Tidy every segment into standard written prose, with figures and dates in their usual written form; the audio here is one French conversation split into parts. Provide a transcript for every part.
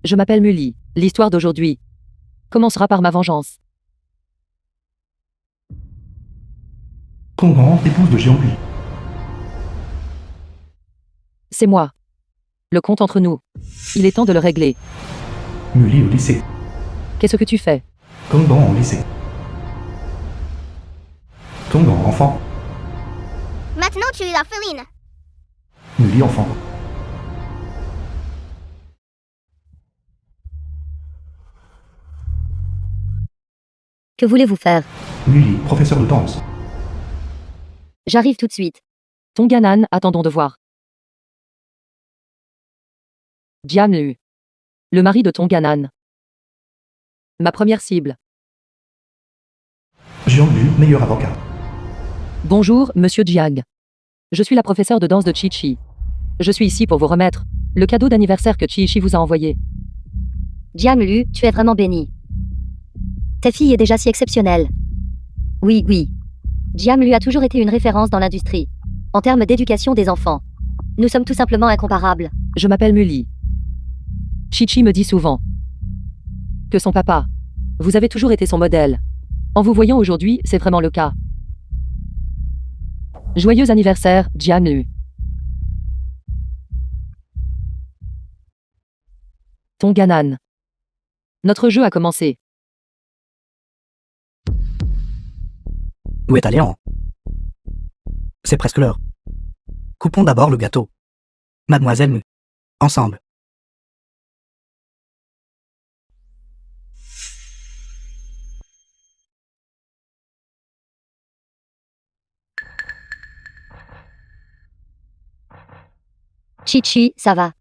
Je m'appelle Mully. L'histoire d'aujourd'hui commencera par ma vengeance. Congrand, épouse de Jianghui. C'est moi. Le compte entre nous. Il est temps de le régler. Mully au lycée. Qu'est-ce que tu fais? Congrand au lycée. Congrand enfant. Maintenant tu es orpheline. Mully enfant. Que voulez-vous faire? Mully, professeur de danse. J'arrive tout de suite. Tonganan, attendons de voir. Jianglu. Le mari de Tonganan. Ma première cible. Jianghui, meilleur avocat. Bonjour, monsieur Jiang. Je suis la professeure de danse de Chi-Chi. Je suis ici pour vous remettre le cadeau d'anniversaire que Chi-Chi vous a envoyé. Jianglu, tu es vraiment béni. Ta fille est déjà si exceptionnelle. Oui, oui. Jianglu a toujours été une référence dans l'industrie. En termes d'éducation des enfants. Nous sommes tout simplement incomparables. Je m'appelle Mully. Chi-Chi me dit souvent que son papa, vous avez toujours été son modèle. En vous voyant aujourd'hui, c'est vraiment le cas. Joyeux anniversaire, Jianglu. Tonganan. Notre jeu a commencé. Où est Aléan? C'est presque l'heure. Coupons d'abord le gâteau. Mademoiselle Mu. Ensemble. Chi-Chi, ça va.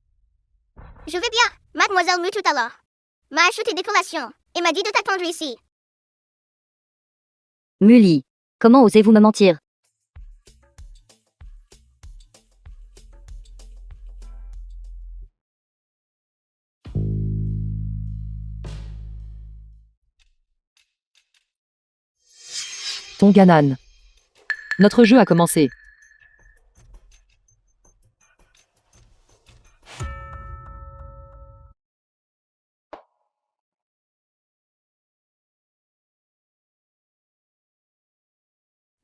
Je vais bien, mademoiselle Mu tout à l'heure. M'a acheté des collations et m'a dit de t'attendre ici. Mully. Comment osez-vous me mentir? Tonganan. Notre jeu a commencé.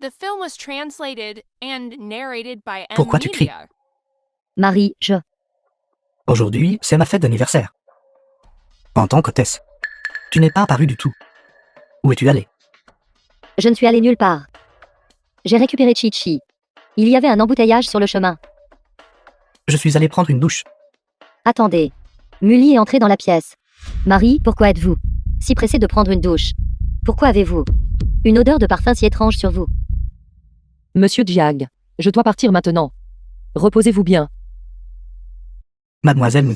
The film was translated and narrated by M. Pourquoi tu cries? Media. Marie, je... Aujourd'hui, c'est ma fête d'anniversaire. En tant qu'hôtesse. Tu n'es pas apparu du tout. Où es-tu allé? Je ne suis allée nulle part. J'ai récupéré Chi-Chi. Il y avait un embouteillage sur le chemin. Je suis allé prendre une douche. Attendez. Mully est entré dans la pièce. Marie, pourquoi êtes-vous si pressée de prendre une douche? Pourquoi avez-vous une odeur de parfum si étrange sur vous? Monsieur Jiang, je dois partir maintenant. Reposez-vous bien. Mademoiselle Mu.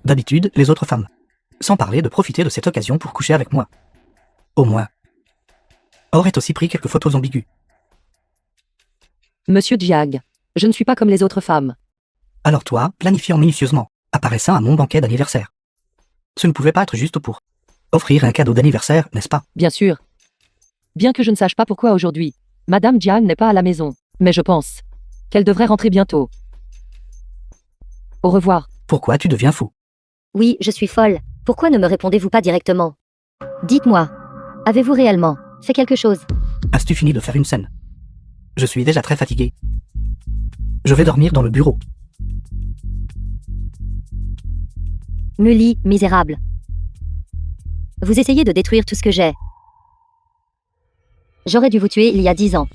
D'habitude, les autres femmes. Sans parler de profiter de cette occasion pour coucher avec moi. Au moins. Aurait aussi pris quelques photos ambiguës. Monsieur Jiang, je ne suis pas comme les autres femmes. Alors toi, planifiant minutieusement, apparaissant à mon banquet d'anniversaire. Ce ne pouvait pas être juste pour offrir un cadeau d'anniversaire, n'est-ce pas? Bien sûr. Bien que je ne sache pas pourquoi aujourd'hui, Madame Jiang n'est pas à la maison, mais je pense qu'elle devrait rentrer bientôt. Au revoir. Pourquoi tu deviens fou? Oui, je suis folle. Pourquoi ne me répondez-vous pas directement? Dites-moi. Avez-vous réellement fait quelque chose? As-tu fini de faire une scène? Je suis déjà très fatigué. Je vais dormir dans le bureau. Mully, misérable. Vous essayez de détruire tout ce que j'ai. J'aurais dû vous tuer il y a 10 ans.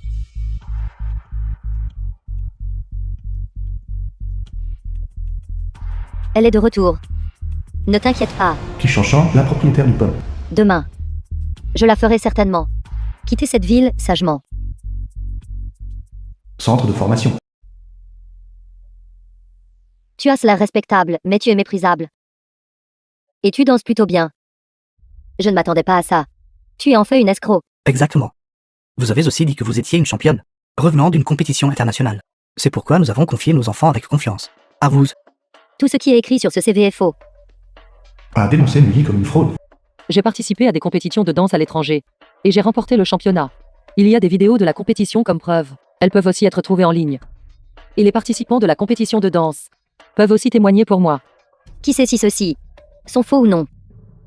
Elle est de retour. Ne t'inquiète pas. Kishanshan, la propriétaire du pub. Demain. Je la ferai certainement. Quittez cette ville sagement. Centre de formation. Tu as cela respectable, mais tu es méprisable. Et tu danses plutôt bien. Je ne m'attendais pas à ça. Tu es en fait une escroc. Exactement. Vous avez aussi dit que vous étiez une championne, revenant d'une compétition internationale. C'est pourquoi nous avons confié nos enfants avec confiance. À vous. Tout ce qui est écrit sur ce CV est faux. A dénoncé Mully comme une fraude. J'ai participé à des compétitions de danse à l'étranger. Et j'ai remporté le championnat. Il y a des vidéos de la compétition comme preuve. Elles peuvent aussi être trouvées en ligne. Et les participants de la compétition de danse peuvent aussi témoigner pour moi. Qui sait si ceux-ci sont faux ou non?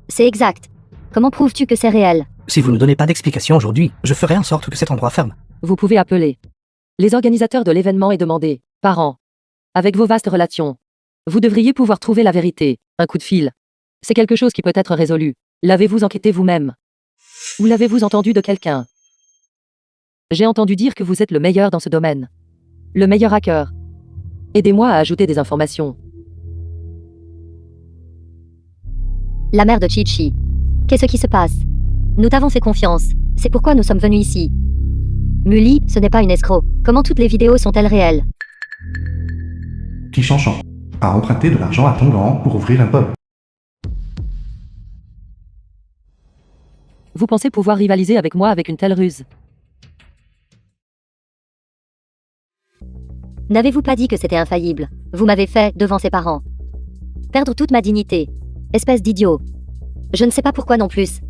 C'est exact. Comment prouves-tu que c'est réel? Si vous ne donnez pas d'explication aujourd'hui, je ferai en sorte que cet endroit ferme. Vous pouvez appeler les organisateurs de l'événement et demander, parents, avec vos vastes relations, vous devriez pouvoir trouver la vérité. Un coup de fil. C'est quelque chose qui peut être résolu. L'avez-vous enquêté vous-même? Ou l'avez-vous entendu de quelqu'un? J'ai entendu dire que vous êtes le meilleur dans ce domaine. Le meilleur hacker. Aidez-moi à ajouter des informations. La mère de Chichi. Qu'est-ce qui se passe? Nous t'avons fait confiance. C'est pourquoi nous sommes venus ici. Mully, ce n'est pas une escroc. Comment toutes les vidéos sont-elles réelles? Tichan a emprunté de l'argent à Tongan pour ouvrir un pub. Vous pensez pouvoir rivaliser avec moi avec une telle ruse? N'avez-vous pas dit que c'était infaillible? Vous m'avez fait, devant ses parents, perdre toute ma dignité. Espèce d'idiot. Je ne sais pas pourquoi non plus.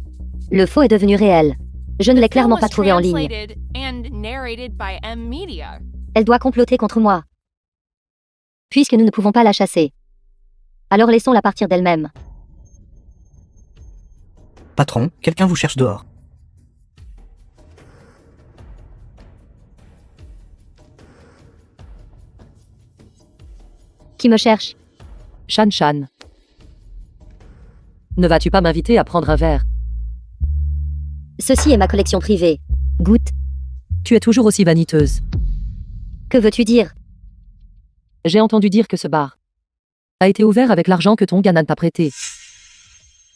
Le faux est devenu réel. Je ne l'ai The film clairement was pas trouvé en ligne. translated and narrated by M Media. Elle doit comploter contre moi. Puisque nous ne pouvons pas la chasser. Alors laissons-la partir d'elle-même. Patron, quelqu'un vous cherche dehors. Qui me cherche? Shan Shan. Ne vas-tu pas m'inviter à prendre un verre? Ceci est ma collection privée. Goûte. Tu es toujours aussi vaniteuse. Que veux-tu dire? J'ai entendu dire que ce bar a été ouvert avec l'argent que ton Ganan t'a prêté.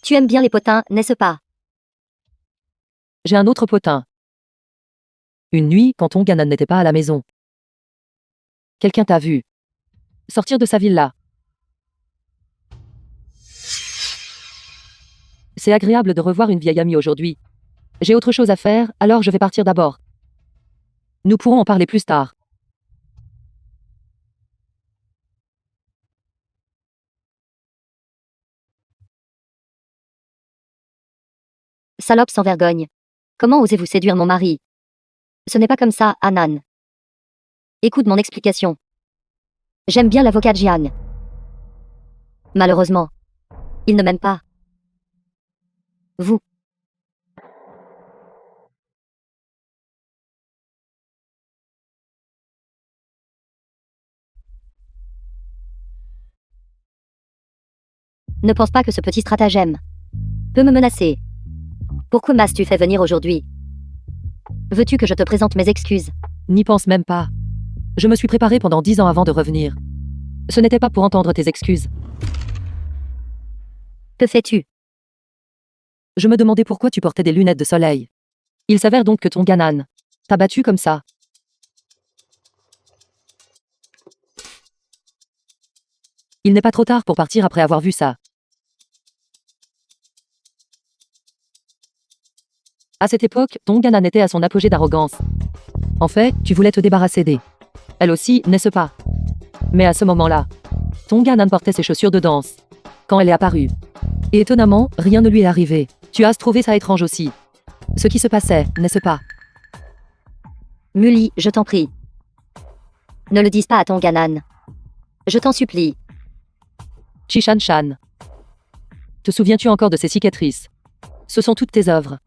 Tu aimes bien les potins, n'est-ce pas? J'ai un autre potin. Une nuit, quand ton Ganan n'était pas à la maison, quelqu'un t'a vu sortir de sa villa. C'est agréable de revoir une vieille amie aujourd'hui. J'ai autre chose à faire, alors je vais partir d'abord. Nous pourrons en parler plus tard. Salope sans vergogne. Comment osez-vous séduire mon mari? Ce n'est pas comme ça, Anan. Écoute mon explication. J'aime bien l'avocat Jiang. Malheureusement, il ne m'aime pas. Vous. Ne pense pas que ce petit stratagème peut me menacer. Pourquoi m'as-tu fait venir aujourd'hui? Veux-tu que je te présente mes excuses? N'y pense même pas. Je me suis préparé pendant 10 ans avant de revenir. Ce n'était pas pour entendre tes excuses. Que fais-tu? Je me demandais pourquoi tu portais des lunettes de soleil. Il s'avère donc que ton Ganan t'a battu comme ça. Il n'est pas trop tard pour partir après avoir vu ça. À cette époque, ton Ganan était à son apogée d'arrogance. En fait, tu voulais te débarrasser d'elle. Elle aussi, n'est-ce pas? Mais à ce moment-là, ton Ganan portait ses chaussures de danse. Quand elle est apparue. Et étonnamment, rien ne lui est arrivé. Tu as trouvé ça étrange aussi. Ce qui se passait, n'est-ce pas? Mully, je t'en prie. Ne le dise pas à ton Ganan. Je t'en supplie. Chishan Shan. Te souviens-tu encore de ces cicatrices? Ce sont toutes tes œuvres.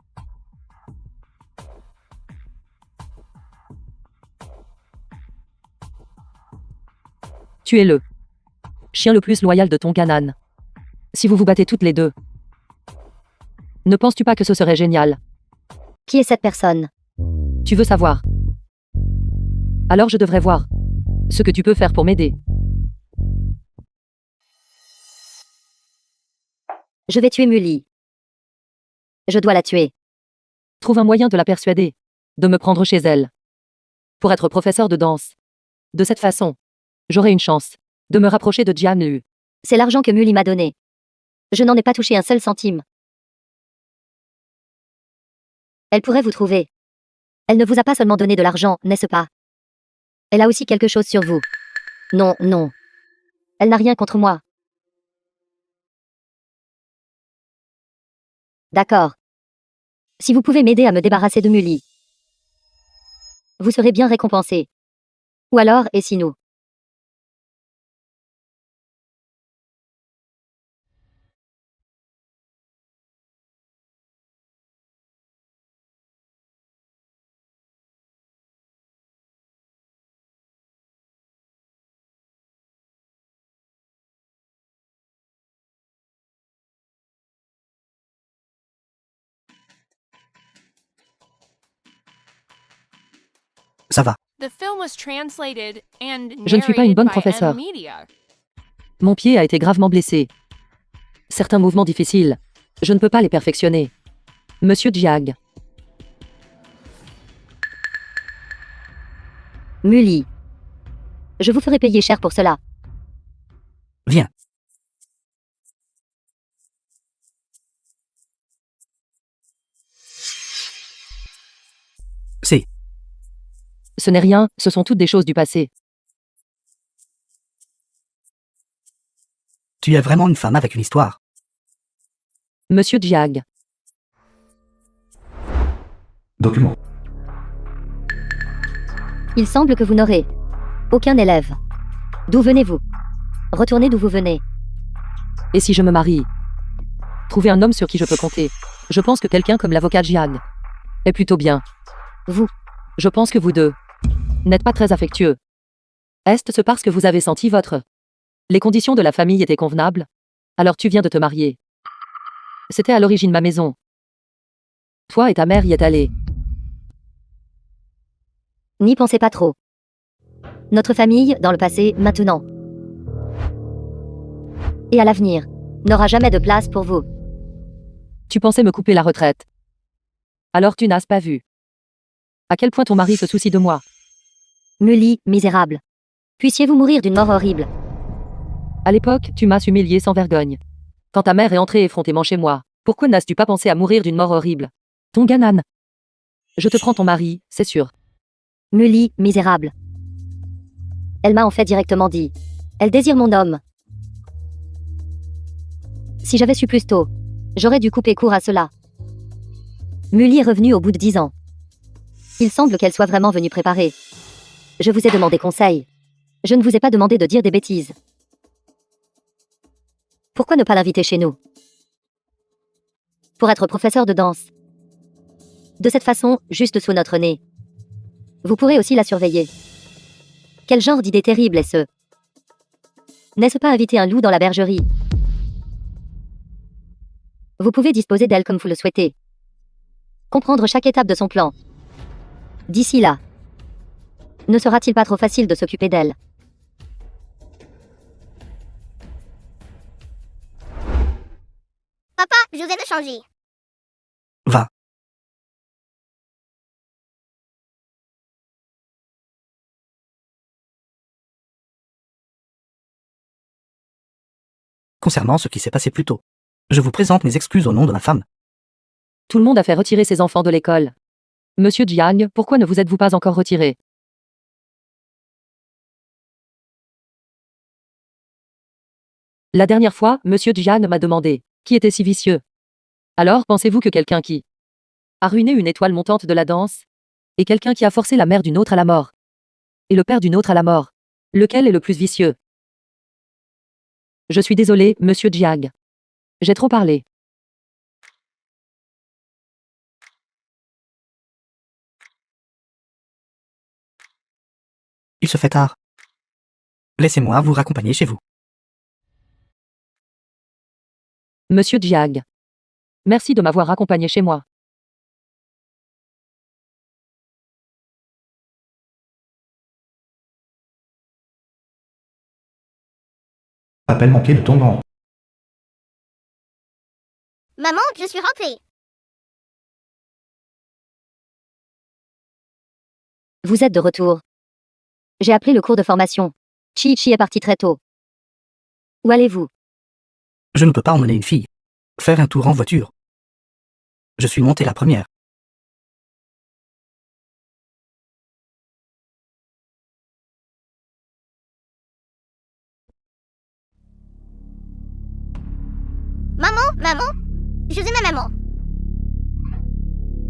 Tu es le chien le plus loyal de ton Ganan. Si vous vous battez toutes les deux, ne penses-tu pas que ce serait génial? Qui est cette personne? Tu veux savoir? Alors je devrais voir ce que tu peux faire pour m'aider. Je vais tuer Mully. Je dois la tuer. Trouve un moyen de la persuader de me prendre chez elle. Pour être professeur de danse. De cette façon, j'aurai une chance de me rapprocher de Jiang Lu. C'est l'argent que Mully m'a donné. Je n'en ai pas touché un seul centime. Elle pourrait vous trouver. Elle ne vous a pas seulement donné de l'argent, n'est-ce pas? Elle a aussi quelque chose sur vous. Non, non. Elle n'a rien contre moi. D'accord. Si vous pouvez m'aider à me débarrasser de Mully, vous serez bien récompensé. Ou alors, et si nous Ça va. The film was translated and Je ne suis pas une narrated bonne by professeure. M-Media. Mon pied a été gravement blessé. Certains mouvements difficiles. Je ne peux pas les perfectionner. Monsieur Jiang. Mully. Je vous ferai payer cher pour cela. Viens. C'est. Ce n'est rien, ce sont toutes des choses du passé. Tu es vraiment une femme avec une histoire. Monsieur Jiang. Document. Il semble que vous n'aurez aucun élève. D'où venez-vous? Retournez d'où vous venez. Et si je me marie? Trouver un homme sur qui je peux compter. Je pense que quelqu'un comme l'avocat Jiang est plutôt bien. Vous. Je pense que vous deux n'êtes pas très affectueux. Est-ce parce que vous avez senti votre... Les conditions de la famille étaient convenables? Alors tu viens de te marier. C'était à l'origine ma maison. Toi et ta mère y êtes allés. N'y pensez pas trop. Notre famille, dans le passé, maintenant et à l'avenir, n'aura jamais de place pour vous. Tu pensais me couper la retraite. Alors tu n'as pas vu. À quel point ton mari se soucie de moi. Mully, misérable. Puissiez-vous mourir d'une mort horrible. À l'époque, tu m'as humilié sans vergogne. Quand ta mère est entrée effrontément chez moi, pourquoi n'as-tu pas pensé à mourir d'une mort horrible? Ton ganan. Je te prends ton mari, c'est sûr. Mully, misérable. Elle m'a en fait directement dit. Elle désire mon homme. Si j'avais su plus tôt, j'aurais dû couper court à cela. Mully est revenue au bout de 10 ans. Il semble qu'elle soit vraiment venue préparer. Je vous ai demandé conseil. Je ne vous ai pas demandé de dire des bêtises. Pourquoi ne pas l'inviter chez nous? Pour être professeur de danse. De cette façon, juste sous notre nez. Vous pourrez aussi la surveiller. Quel genre d'idée terrible est ce? N'est-ce pas inviter un loup dans la bergerie? Vous pouvez disposer d'elle comme vous le souhaitez. Comprendre chaque étape de son plan. D'ici là, ne sera-t-il pas trop facile de s'occuper d'elle? Papa, je viens de changer. Va. Concernant ce qui s'est passé plus tôt, je vous présente mes excuses au nom de ma femme. Tout le monde a fait retirer ses enfants de l'école. Monsieur Jiang, pourquoi ne vous êtes-vous pas encore retiré? La dernière fois, Monsieur Jiang m'a demandé qui était si vicieux. Alors, pensez-vous que quelqu'un qui a ruiné une étoile montante de la danse et quelqu'un qui a forcé la mère d'une autre à la mort et le père d'une autre à la mort, lequel est le plus vicieux? Je suis désolé, Monsieur Jiang. J'ai trop parlé. Il se fait tard. Laissez-moi vous raccompagner chez vous. Monsieur Jiang. Merci de m'avoir accompagné chez moi. Appel manqué de ton grand. Maman, je suis rentrée. Vous êtes de retour. J'ai appelé le cours de formation. Chi est parti très tôt. Où allez-vous? Je ne peux pas emmener une fille. Faire un tour en voiture. Je suis montée la première. Maman, je suis ma maman.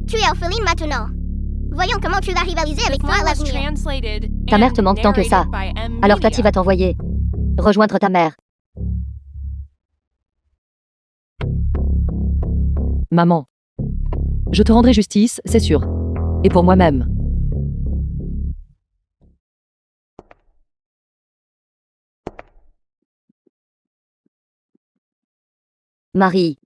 Tu es orpheline maintenant. Voyons comment tu vas rivaliser The avec moi à film was l'avenir. translated Ta mère and te manque tant que ça. narrated by Alors Tati M-Media. va t'envoyer rejoindre ta mère. Maman. Je te rendrai justice, c'est sûr. Et pour moi-même. Marie.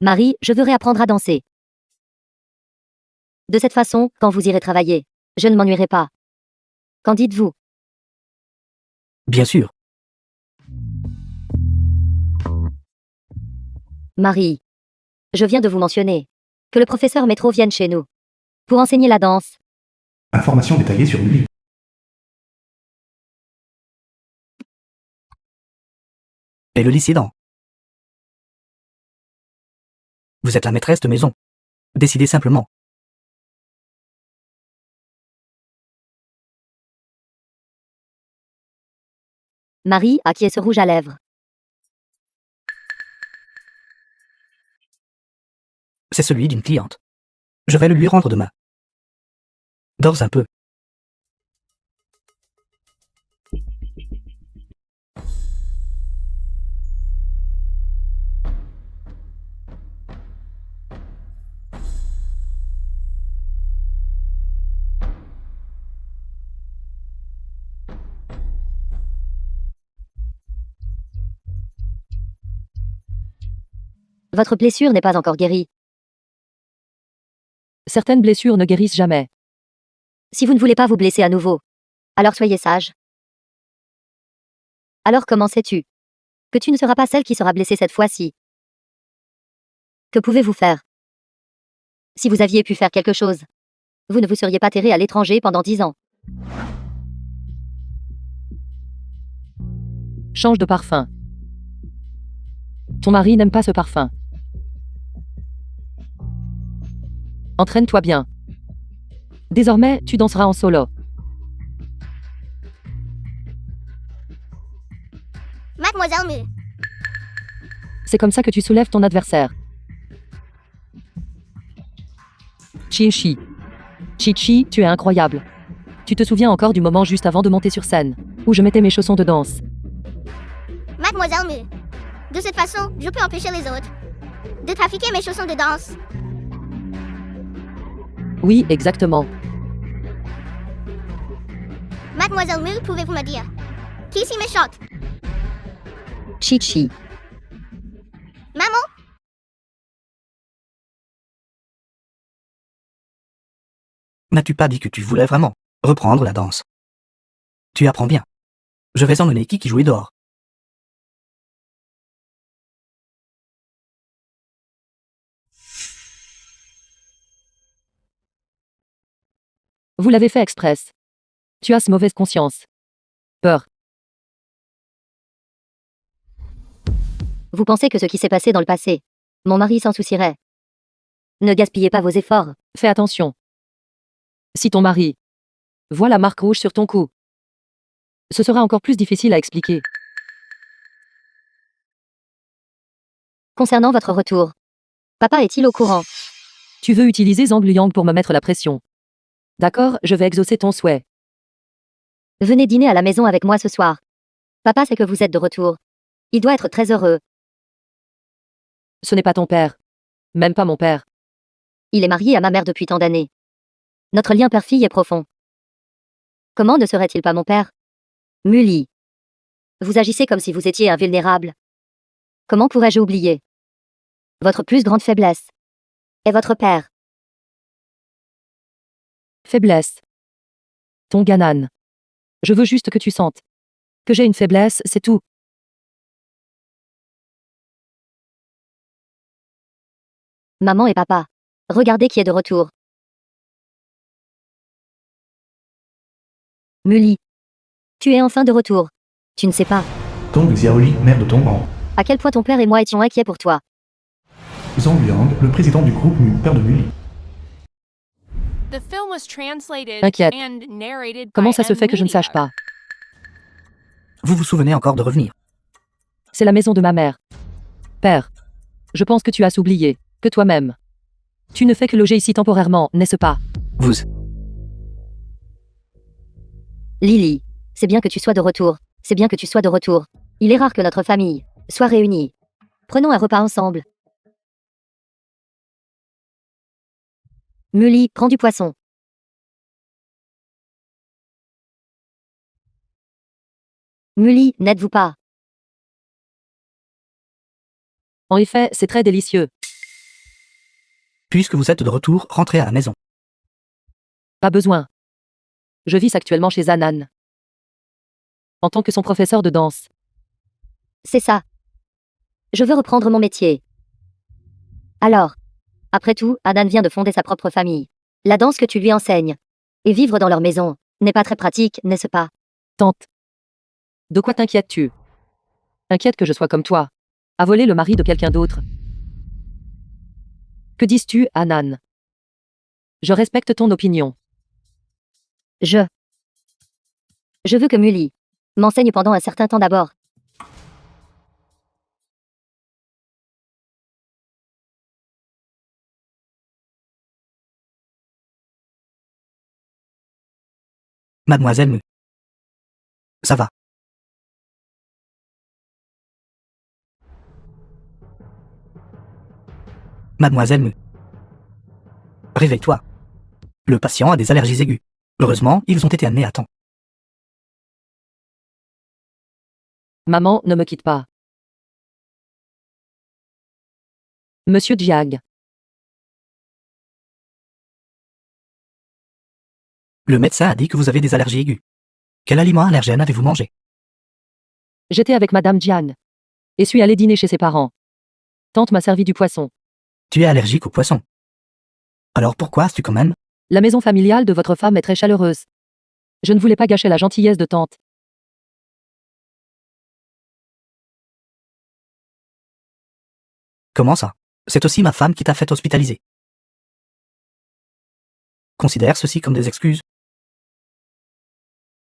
Marie, je veux réapprendre à danser. De cette façon, quand vous irez travailler, je ne m'ennuierai pas. Qu'en dites-vous? Bien sûr. Marie, je viens de vous mentionner que le professeur Métro vienne chez nous pour enseigner la danse. Informations détaillées sur Mully. Et le dissident. Vous êtes la maîtresse de maison. Décidez simplement. Marie, à qui est ce rouge à lèvres? C'est celui d'une cliente. Je vais le lui rendre demain. Dors un peu. Votre blessure n'est pas encore guérie. Certaines blessures ne guérissent jamais. Si vous ne voulez pas vous blesser à nouveau, alors soyez sage. Alors comment sais-tu que tu ne seras pas celle qui sera blessée cette fois-ci? Que pouvez-vous faire? Si vous aviez pu faire quelque chose, vous ne vous seriez pas terré à l'étranger pendant 10 ans. Change de parfum. Ton mari n'aime pas ce parfum. Entraîne-toi bien. Désormais, tu danseras en solo. Mademoiselle Mu. C'est comme ça que tu soulèves ton adversaire. Chi-chi. Chi-chi, tu es incroyable. Tu te souviens encore du moment juste avant de monter sur scène, où je mettais mes chaussons de danse. Mademoiselle Mu. De cette façon, je peux empêcher les autres de trafiquer mes chaussons de danse. Oui, exactement. Mademoiselle Mu, pouvez-vous me dire qui ici méchante? Chi-chi. Maman? N'as-tu pas dit que tu voulais vraiment reprendre la danse? Tu apprends bien. Je vais emmener Kiki jouer dehors. Vous l'avez fait express. Tu as ce mauvaise conscience. Peur. Vous pensez que ce qui s'est passé dans le passé, mon mari s'en soucierait? Ne gaspillez pas vos efforts. Fais attention. Si ton mari voit la marque rouge sur ton cou, ce sera encore plus difficile à expliquer. Concernant votre retour, papa est-il au courant? Tu veux utiliser Zhang Luyang pour me mettre la pression. D'accord, je vais exaucer ton souhait. Venez dîner à la maison avec moi ce soir. Papa sait que vous êtes de retour. Il doit être très heureux. Ce n'est pas ton père. Même pas mon père. Il est marié à ma mère depuis tant d'années. Notre lien père-fille est profond. Comment ne serait-il pas mon père? Mully. Vous agissez comme si vous étiez invulnérable. Comment pourrais-je oublier? Votre plus grande faiblesse est votre père. Faiblesse. Ton Ganan. Je veux juste que tu sentes que j'ai une faiblesse, c'est tout. Maman et papa. Regardez qui est de retour. Mully. Tu es enfin de retour. Tu ne sais pas Tong Xiaoli, mère de Tongban. à quel point ton père et moi étions inquiets pour toi. Zhang Liang, le président du groupe Mu, père de Mully. The film was translated Inquiète. and narrated Comment by ça se fait que je ne sache Media. pas? Vous vous souvenez encore de revenir? C'est la maison de ma mère. Père. Je pense que tu as oublié que toi-même. Tu ne fais que loger ici temporairement, n'est-ce pas? Vous. Lily. C'est bien que tu sois de retour. C'est bien que tu sois de retour. Il est rare que notre famille soit réunie. Prenons un repas ensemble. Mully, prends du poisson. Mully, n'êtes-vous pas? En effet, c'est très délicieux. Puisque vous êtes de retour, rentrez à la maison. Pas besoin. Je vis actuellement chez Anan. En tant que son professeur de danse. C'est ça. Je veux reprendre mon métier. Alors, après tout, Anan vient de fonder sa propre famille. La danse que tu lui enseignes. Et vivre dans leur maison n'est pas très pratique, n'est-ce pas? Tante. De quoi t'inquiètes-tu? Inquiète que je sois comme toi. À voler le mari de quelqu'un d'autre. Que dis-tu, Anan? Je respecte ton opinion. Je veux que Mully m'enseigne pendant un certain temps d'abord. Mademoiselle Mu. Ça va. Mademoiselle Mu. Réveille-toi. Le patient a des allergies aiguës. Heureusement, ils ont été amenés à temps. Maman, ne me quitte pas. Monsieur Jiang. Le médecin a dit que vous avez des allergies aiguës. Quel aliment allergène avez-vous mangé? J'étais avec Madame Jiang. Et suis allé dîner chez ses parents. Tante m'a servi du poisson. Tu es allergique au poisson. Alors pourquoi as-tu quand même? La maison familiale de votre femme est très chaleureuse. Je ne voulais pas gâcher la gentillesse de tante. Comment ça? C'est aussi ma femme qui t'a fait hospitaliser. Considère ceci comme des excuses.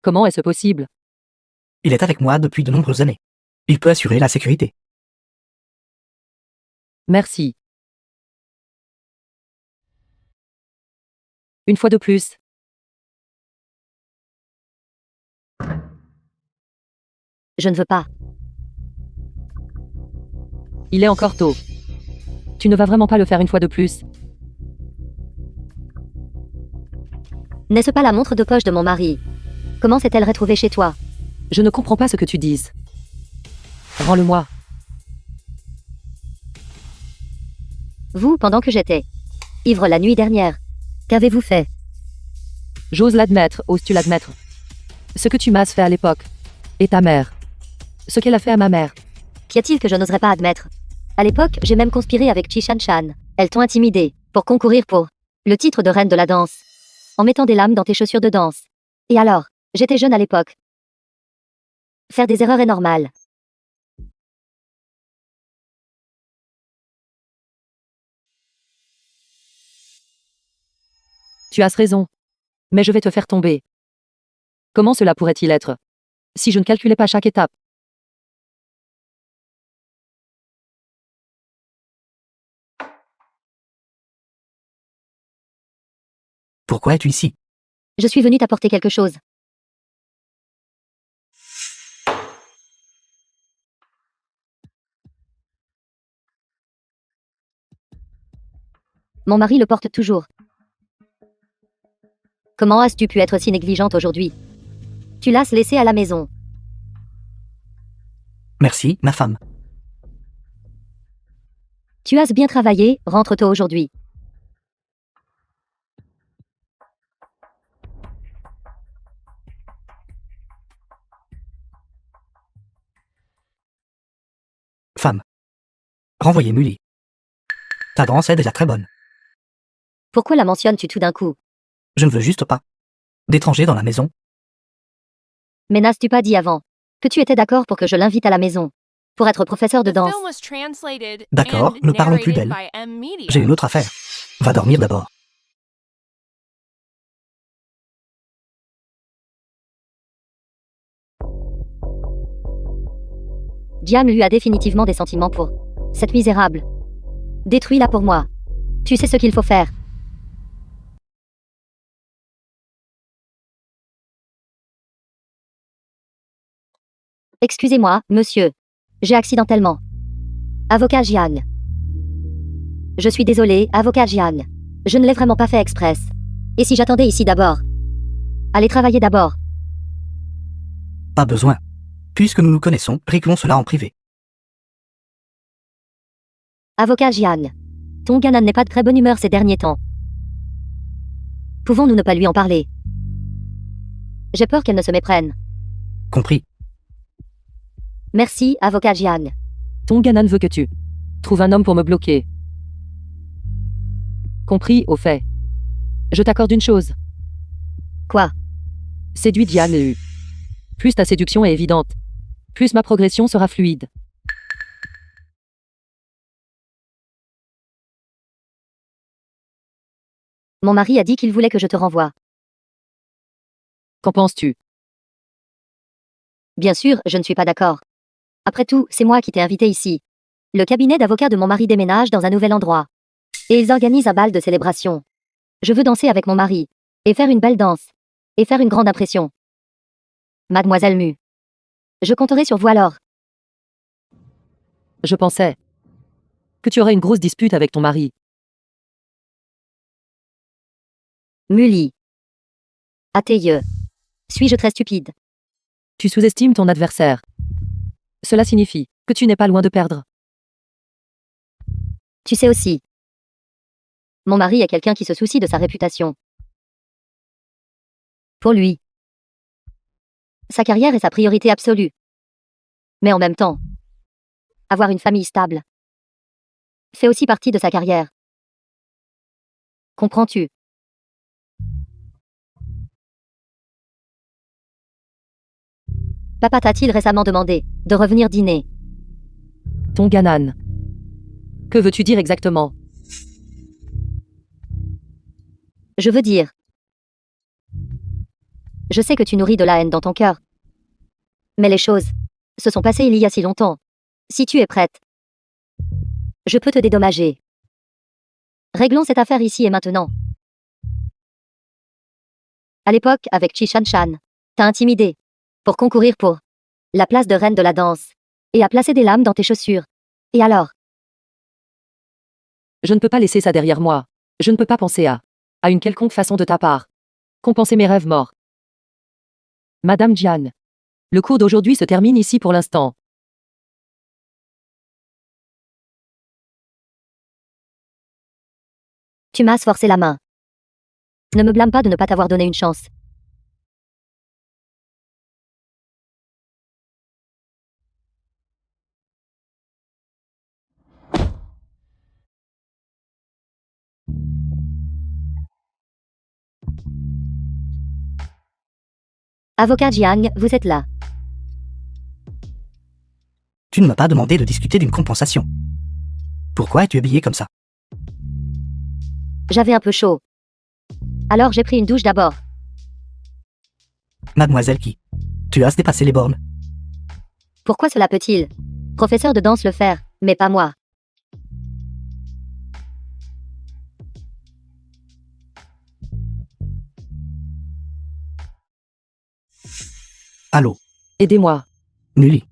Comment est-ce possible? Il est avec moi depuis de nombreuses années. Il peut assurer la sécurité. Merci. Une fois de plus. Je ne veux pas. Il est encore tôt. Tu ne vas vraiment pas le faire une fois de plus. N'est-ce pas la montre de poche de mon mari? Comment s'est-elle retrouvée chez toi? Je ne comprends pas ce que tu dises. Rends-le-moi. Vous, pendant que j'étais ivre la nuit dernière, qu'avez-vous fait? J'ose l'admettre, oses-tu l'admettre? Ce que tu m'as fait à l'époque. Et ta mère. Ce qu'elle a fait à ma mère. Qu'y a-t-il que je n'oserais pas admettre? À l'époque, j'ai même conspiré avec Chi Shan Shan. Elles t'ont intimidé pour concourir pour le titre de reine de la danse. En mettant des lames dans tes chaussures de danse. Et alors, j'étais jeune à l'époque. Faire des erreurs est normal. Tu as raison. Mais je vais te faire tomber. Comment cela pourrait-il être? Si je ne calculais pas chaque étape. Pourquoi es-tu ici? Je suis venue t'apporter quelque chose. Mon mari le porte toujours. Comment as-tu pu être si négligente aujourd'hui? Tu l'as laissé à la maison. Merci, ma femme. Tu as bien travaillé, rentre tôt aujourd'hui. Femme. Renvoyez Mully. Ta danse est déjà très bonne. Pourquoi la mentionnes-tu tout d'un coup? Je ne veux juste pas d'étrangers dans la maison. Mais n'as-tu pas dit avant que tu étais d'accord pour que je l'invite à la maison pour être professeur de The danse? film was translated D'accord, and ne parlons plus narrated d'elle. by M Media. J'ai une autre affaire. Va dormir d'abord. Jiang lui a définitivement des sentiments pour cette misérable. Détruis-la pour moi. Tu sais ce qu'il faut faire. Excusez-moi, monsieur. J'ai accidentellement. Avocat Jiang. Je suis désolé, avocat Jiang. Je ne l'ai vraiment pas fait express. Et si j'attendais ici d'abord? Allez travailler d'abord. Pas besoin. Puisque nous nous connaissons, réglons cela en privé. Avocat Jiang. Tonganan n'est pas de très bonne humeur ces derniers temps. Pouvons-nous ne pas lui en parler? J'ai peur qu'elle ne se méprenne. Compris. Merci, avocat Jiang. Tonganan veut que tu trouves un homme pour me bloquer. Compris, au fait. Je t'accorde une chose. Quoi? Séduis Jiang Lu. Plus ta séduction est évidente, plus ma progression sera fluide. Mon mari a dit qu'il voulait que je te renvoie. Qu'en penses-tu? Bien sûr, je ne suis pas d'accord. Après tout, c'est moi qui t'ai invité ici. Le cabinet d'avocats de mon mari déménage dans un nouvel endroit. Et ils organisent un bal de célébration. Je veux danser avec mon mari. Et faire une belle danse. Et faire une grande impression. Mademoiselle Mu. Je compterai sur vous alors. Je pensais que tu aurais une grosse dispute avec ton mari. Muli. Ateyeux. Suis-je très stupide? Tu sous-estimes ton adversaire. Cela signifie que tu n'es pas loin de perdre. Tu sais aussi. Mon mari est quelqu'un qui se soucie de sa réputation. Pour lui. Sa carrière est sa priorité absolue. Mais en même temps, avoir une famille stable fait aussi partie de sa carrière. Comprends-tu? Papa t'a-t-il récemment demandé de revenir dîner? Tonganan. Que veux-tu dire exactement? Je veux dire. Je sais que tu nourris de la haine dans ton cœur. Mais les choses se sont passées il y a si longtemps. Si tu es prête, je peux te dédommager. Réglons cette affaire ici et maintenant. À l'époque, avec Chi Shan Shan, t'as intimidé pour concourir pour la place de reine de la danse et à placer des lames dans tes chaussures. Et alors? Je ne peux pas laisser ça derrière moi. Je ne peux pas penser à une quelconque façon de ta part compenser mes rêves morts. Madame Jian. Le cours d'aujourd'hui se termine ici pour l'instant. Tu m'as forcé la main. Ne me blâme pas de ne pas t'avoir donné une chance. Avocat Jiang, vous êtes là. Tu ne m'as pas demandé de discuter d'une compensation. Pourquoi es-tu habillé comme ça? J'avais un peu chaud. Alors j'ai pris une douche d'abord. Mademoiselle qui? Tu as dépassé les bornes. Pourquoi cela peut-il, professeur de danse, le faire, mais pas moi? Allô? Aidez-moi. Muli.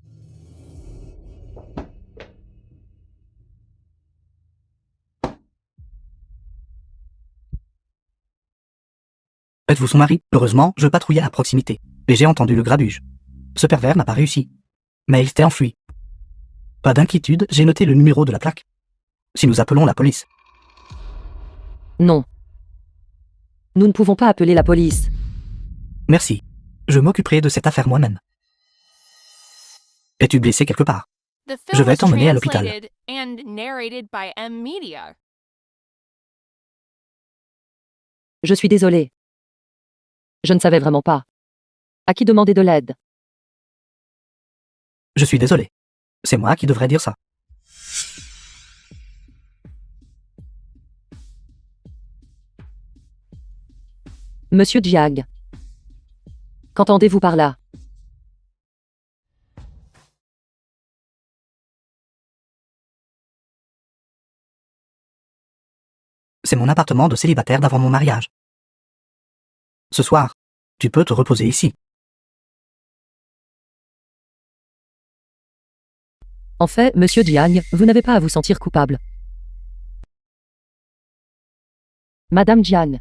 Êtes-vous son mari? Heureusement, je patrouillais à proximité. Et j'ai entendu le grabuge. Ce pervers n'a pas réussi. Mais il s'était enfui. Pas d'inquiétude, j'ai noté le numéro de la plaque. Si nous appelons la police. Non. Nous ne pouvons pas appeler la police. Merci. Je m'occuperai de cette affaire moi-même. Es-tu blessé quelque part? The Je film vais was t'emmener à l'hôpital. translated and narrated by M Media. Je suis désolée. Je ne savais vraiment pas. À qui demander de l'aide? Je suis désolé. C'est moi qui devrais dire ça. Monsieur Jiang. Qu'entendez-vous par là? C'est mon appartement de célibataire d'avant mon mariage. Ce soir, tu peux te reposer ici. En fait, monsieur Jiang, vous n'avez pas à vous sentir coupable. Madame Jiang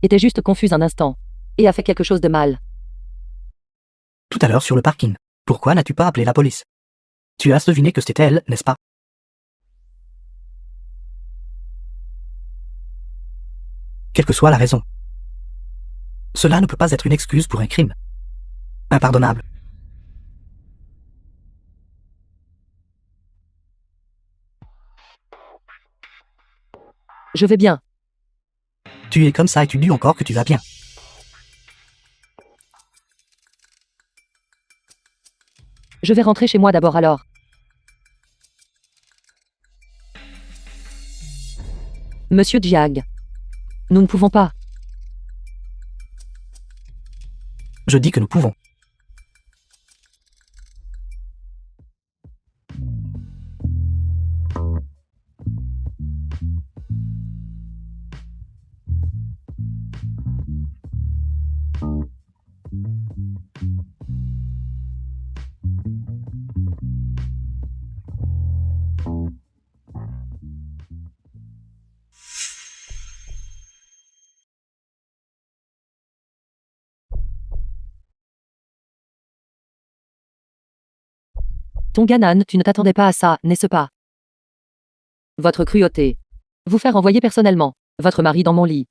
était juste confuse un instant et a fait quelque chose de mal. Tout à l'heure sur le parking. Pourquoi n'as-tu pas appelé la police? Tu as deviné que c'était elle, n'est-ce pas? quelle que soit la raison. Cela ne peut pas être une excuse pour un crime. Impardonnable. Je vais bien. Tu es comme ça et tu dis encore que tu vas bien. Je vais rentrer chez moi d'abord alors. Monsieur Jiang. Nous ne pouvons pas. Je dis que nous pouvons. Tonganan, tu ne t'attendais pas à ça, n'est-ce pas? Votre cruauté. Vous faire envoyer personnellement votre mari dans mon lit.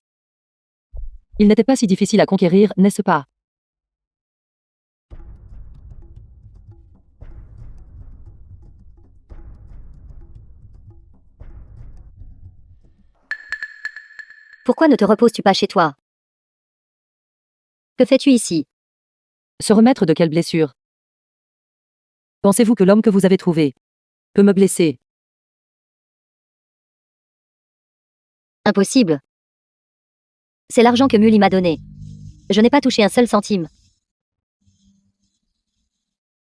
Il n'était pas si difficile à conquérir, n'est-ce pas? Pourquoi ne te reposes-tu pas chez toi? Que fais-tu ici? Se remettre de quelle blessure? Pensez-vous que l'homme que vous avez trouvé peut me blesser? Impossible. C'est l'argent que Mully m'a donné. Je n'ai pas touché un seul centime.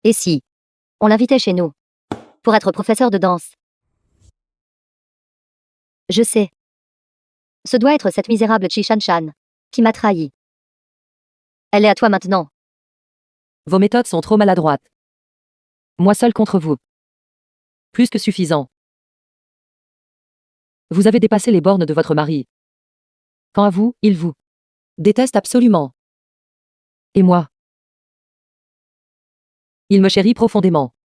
Et si on l'invitait chez nous pour être professeur de danse? Je sais. Ce doit être cette misérable Chi Shan qui m'a trahi. Elle est à toi maintenant. Vos méthodes sont trop maladroites. Moi seul contre vous. Plus que suffisant. Vous avez dépassé les bornes de votre mari. Quant à vous, il vous déteste absolument. Et moi? Il me chérit profondément.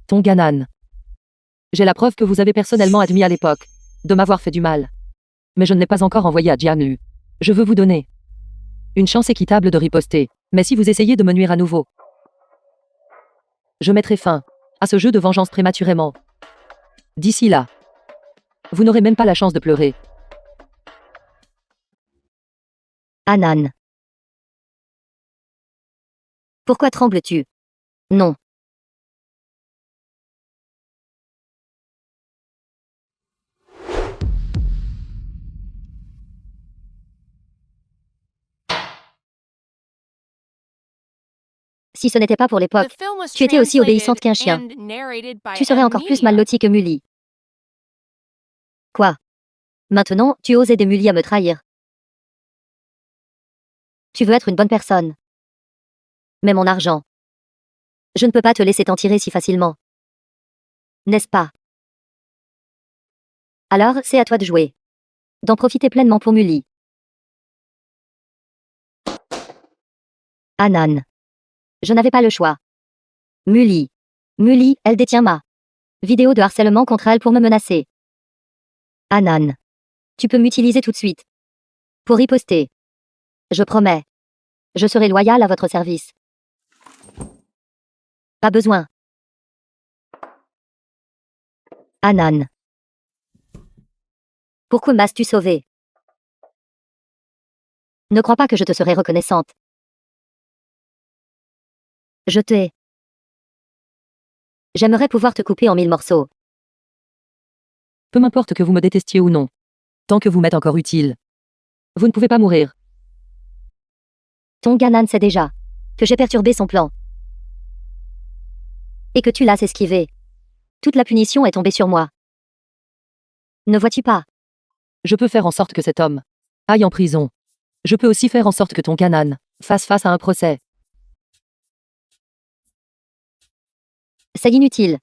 Tonganan. J'ai la preuve que vous avez personnellement admis à l'époque de m'avoir fait du mal. Mais je ne l'ai pas encore envoyé à Jianglu. Je veux vous donner une chance équitable de riposter. Mais si vous essayez de me nuire à nouveau, je mettrai fin à ce jeu de vengeance prématurément. D'ici là, vous n'aurez même pas la chance de pleurer. Anan. Pourquoi trembles-tu? Non. Si ce n'était pas pour l'époque, tu étais aussi obéissante qu'un chien. Tu serais encore plus mal lotie que Mully. Quoi? Maintenant, tu oses aider Mully à me trahir. Tu veux être une bonne personne. Mais mon argent. Je ne peux pas te laisser t'en tirer si facilement. N'est-ce pas? Alors, c'est à toi de jouer. D'en profiter pleinement pour Mully. Anan. Je n'avais pas le choix. Mully. Mully, elle détient ma vidéo de harcèlement contre elle pour me menacer. Anan. Tu peux m'utiliser tout de suite. Pour riposter. Je promets. Je serai loyal à votre service. Pas besoin. Anan. Pourquoi m'as-tu sauvé? Ne crois pas que je te serai reconnaissante. Je te hais. J'aimerais pouvoir te couper en 1000 morceaux. Peu m'importe que vous me détestiez ou non. Tant que vous m'êtes encore utile. Vous ne pouvez pas mourir. Tonganan sait déjà que j'ai perturbé son plan. Et que tu l'as esquivé. Toute la punition est tombée sur moi. Ne vois-tu pas? Je peux faire en sorte que cet homme aille en prison. Je peux aussi faire en sorte que Tonganan fasse face à un procès. C'est inutile.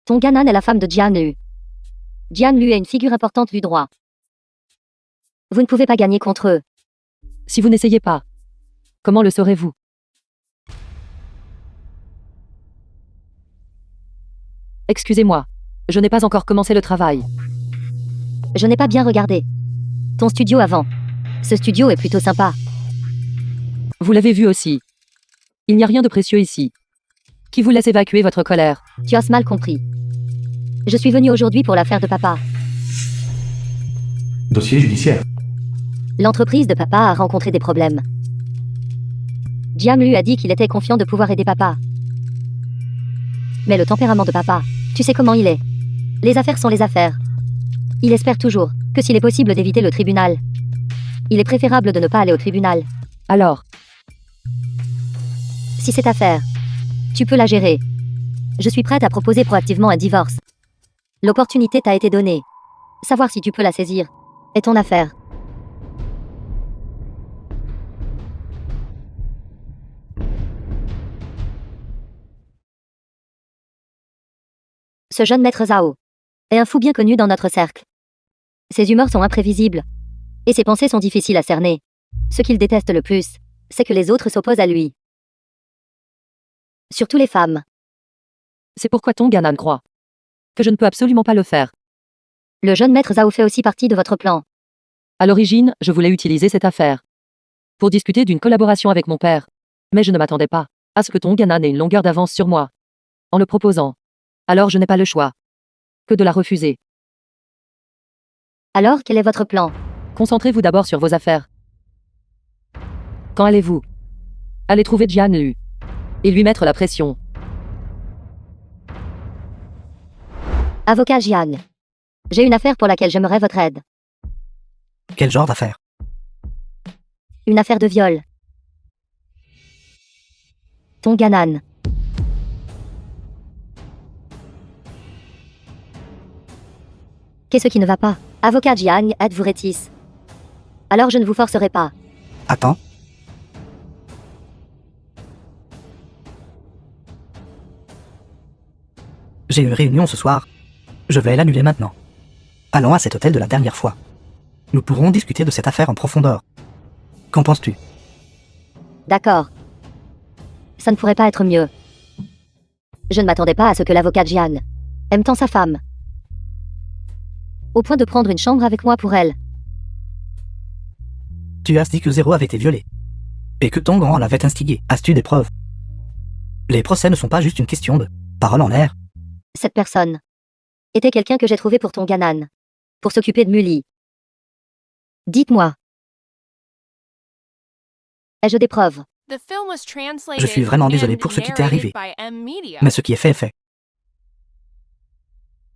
Tonganan est la femme de Jianlu. Jianlu est une figure importante du droit. Vous ne pouvez pas gagner contre eux. Si vous n'essayez pas, comment le saurez-vous? Excusez-moi. Je n'ai pas encore commencé le travail. Je n'ai pas bien regardé ton studio avant. Ce studio est plutôt sympa. Vous l'avez vu aussi. Il n'y a rien de précieux ici. Qui vous laisse évacuer votre colère? Tu as mal compris. Je suis venue aujourd'hui pour l'affaire de papa. Dossier judiciaire. L'entreprise de papa a rencontré des problèmes. Jiam lui a dit qu'il était confiant de pouvoir aider papa. Mais le tempérament de papa, tu sais comment il est. Les affaires sont les affaires. Il espère toujours que s'il est possible d'éviter le tribunal, il est préférable de ne pas aller au tribunal. Alors, Si cette affaire, tu peux la gérer. Je suis prête à proposer proactivement un divorce. L'opportunité t'a été donnée. Savoir si tu peux la saisir est ton affaire. Ce jeune maître Zhao est un fou bien connu dans notre cercle. Ses humeurs sont imprévisibles et ses pensées sont difficiles à cerner. Ce qu'il déteste le plus, c'est que les autres s'opposent à lui. Surtout les femmes. c'est pourquoi Tonganan croit que je ne peux absolument pas le faire. Le jeune maître Zhao fait aussi partie de votre plan. À l'origine, je voulais utiliser cette affaire pour discuter d'une collaboration avec mon père. Mais je ne m'attendais pas à ce que Tonganan ait une longueur d'avance sur moi en le proposant. Alors je n'ai pas le choix que de la refuser. Alors, quel est votre plan? Concentrez-vous d'abord sur vos affaires. Quand allez-vous? Allez trouver Jian Lu et lui mettre la pression. Avocat Jiang. J'ai une affaire pour laquelle j'aimerais votre aide. Quel genre d'affaire? Une affaire de viol. Tonganan. Qu'est-ce qui ne va pas? Avocat Jiang, êtes-vous rétisse? Alors je ne vous forcerai pas. Attends. J'ai une réunion ce soir. Je vais l'annuler maintenant. Allons à cet hôtel de la dernière fois. Nous pourrons discuter de cette affaire en profondeur. Qu'en penses-tu? D'accord. Ça ne pourrait pas être mieux. Je ne m'attendais pas à ce que l'avocat Jiang aime tant sa femme, au point de prendre une chambre avec moi pour elle. Tu as dit que Zéro avait été violé. Et que ton grand l'avait instigé. As-tu des preuves? Les procès ne sont pas juste une question de parole en l'air. Cette personne était quelqu'un que j'ai trouvé pour Tonganan, pour s'occuper de Mully. Dites-moi. Ai-je des preuves? The film was translated Je suis vraiment désolé and pour ce qui t'est narrated arrivé. by M Media. Mais ce qui est fait est fait.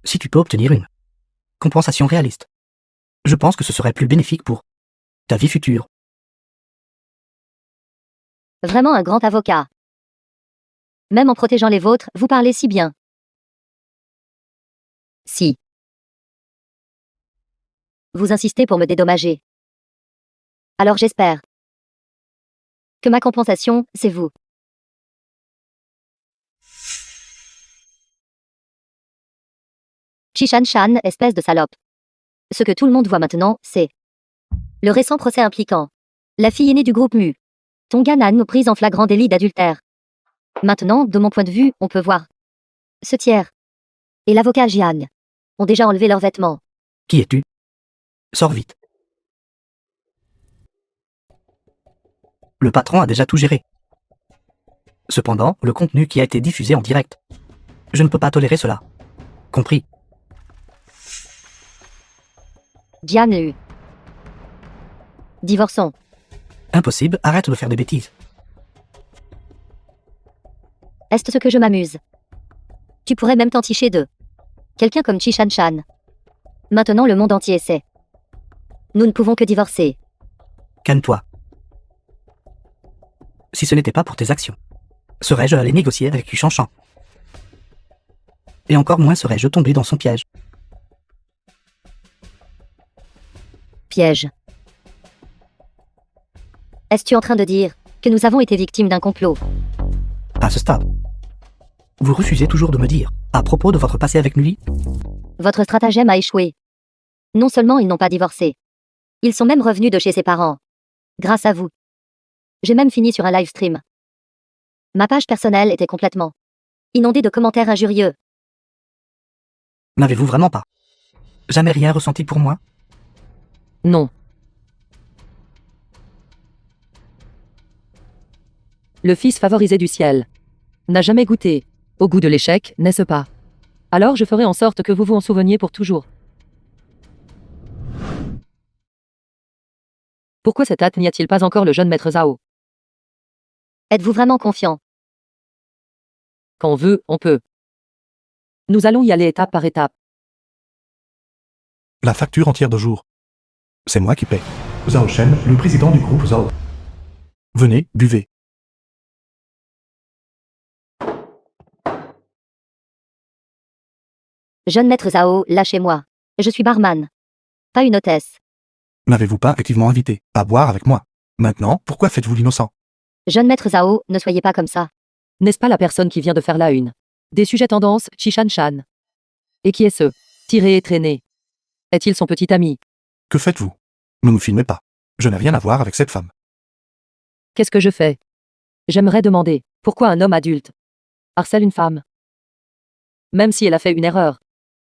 Si tu peux obtenir une compensation réaliste, je pense que ce serait plus bénéfique pour ta vie future. Vraiment un grand avocat. Même en protégeant les vôtres, vous parlez si bien. Si. Vous insistez pour me dédommager. Alors j'espère que ma compensation, c'est vous. Chishan Shan, espèce de salope. Ce que tout le monde voit maintenant, c'est le récent procès impliquant la fille aînée du groupe Mu, Tonganan, prise en flagrant délit d'adultère. Maintenant, de mon point de vue, on peut voir ce tiers et l'avocat Jiang ont déjà enlevé leurs vêtements. Qui es-tu? Sors vite. Le patron a déjà tout géré. Cependant, le contenu qui a été diffusé en direct. Je ne peux pas tolérer cela. Compris? Jiang Lu. Divorçons. Impossible, arrête de faire des bêtises. Est-ce ce que je m'amuse? Tu pourrais même t'enticher de quelqu'un comme Chishan Shan. Maintenant le monde entier sait. Nous ne pouvons que divorcer. Calme-toi. Si ce n'était pas pour tes actions, serais-je allé négocier avec Chanchan? Et encore moins serais-je tombé dans son piège. Piège. Est-ce-tu en train de dire que nous avons été victimes d'un complot? À ce stade, vous refusez toujours de me dire, à propos de votre passé avec Mully, Votre stratagème a échoué. Non seulement ils n'ont pas divorcé, ils sont même revenus de chez ses parents. Grâce à vous. J'ai même fini sur un live stream. Ma page personnelle était complètement inondée de commentaires injurieux. N'avez-vous vraiment pas jamais rien ressenti pour moi? Non. Le fils favorisé du ciel n'a jamais goûté au goût de l'échec, n'est-ce pas? Alors je ferai en sorte que vous vous en souveniez pour toujours. Pourquoi cette hâte n'y a-t-il pas encore le jeune maître Zhao? Êtes-vous vraiment confiant? Quand on veut, on peut. Nous allons y aller étape par étape. La facture entière de jour. C'est moi qui paie. Zhao Shen, le président du groupe Zhao. Venez, buvez. Jeune maître Zhao, lâchez-moi. Je suis barman. Pas une hôtesse. N'avez-vous pas activement invité à boire avec moi? Maintenant, pourquoi faites-vous l'innocent? Jeune maître Zhao, ne soyez pas comme ça. N'est-ce pas la personne qui vient de faire la une des sujets tendances, Chishan Shan? Et qui est ce tiré et traîné? Est-il son petit ami? Que faites-vous? Ne nous filmez pas. Je n'ai rien à voir avec cette femme. Qu'est-ce que je fais? J'aimerais demander pourquoi un homme adulte harcèle une femme? Même si elle a fait une erreur,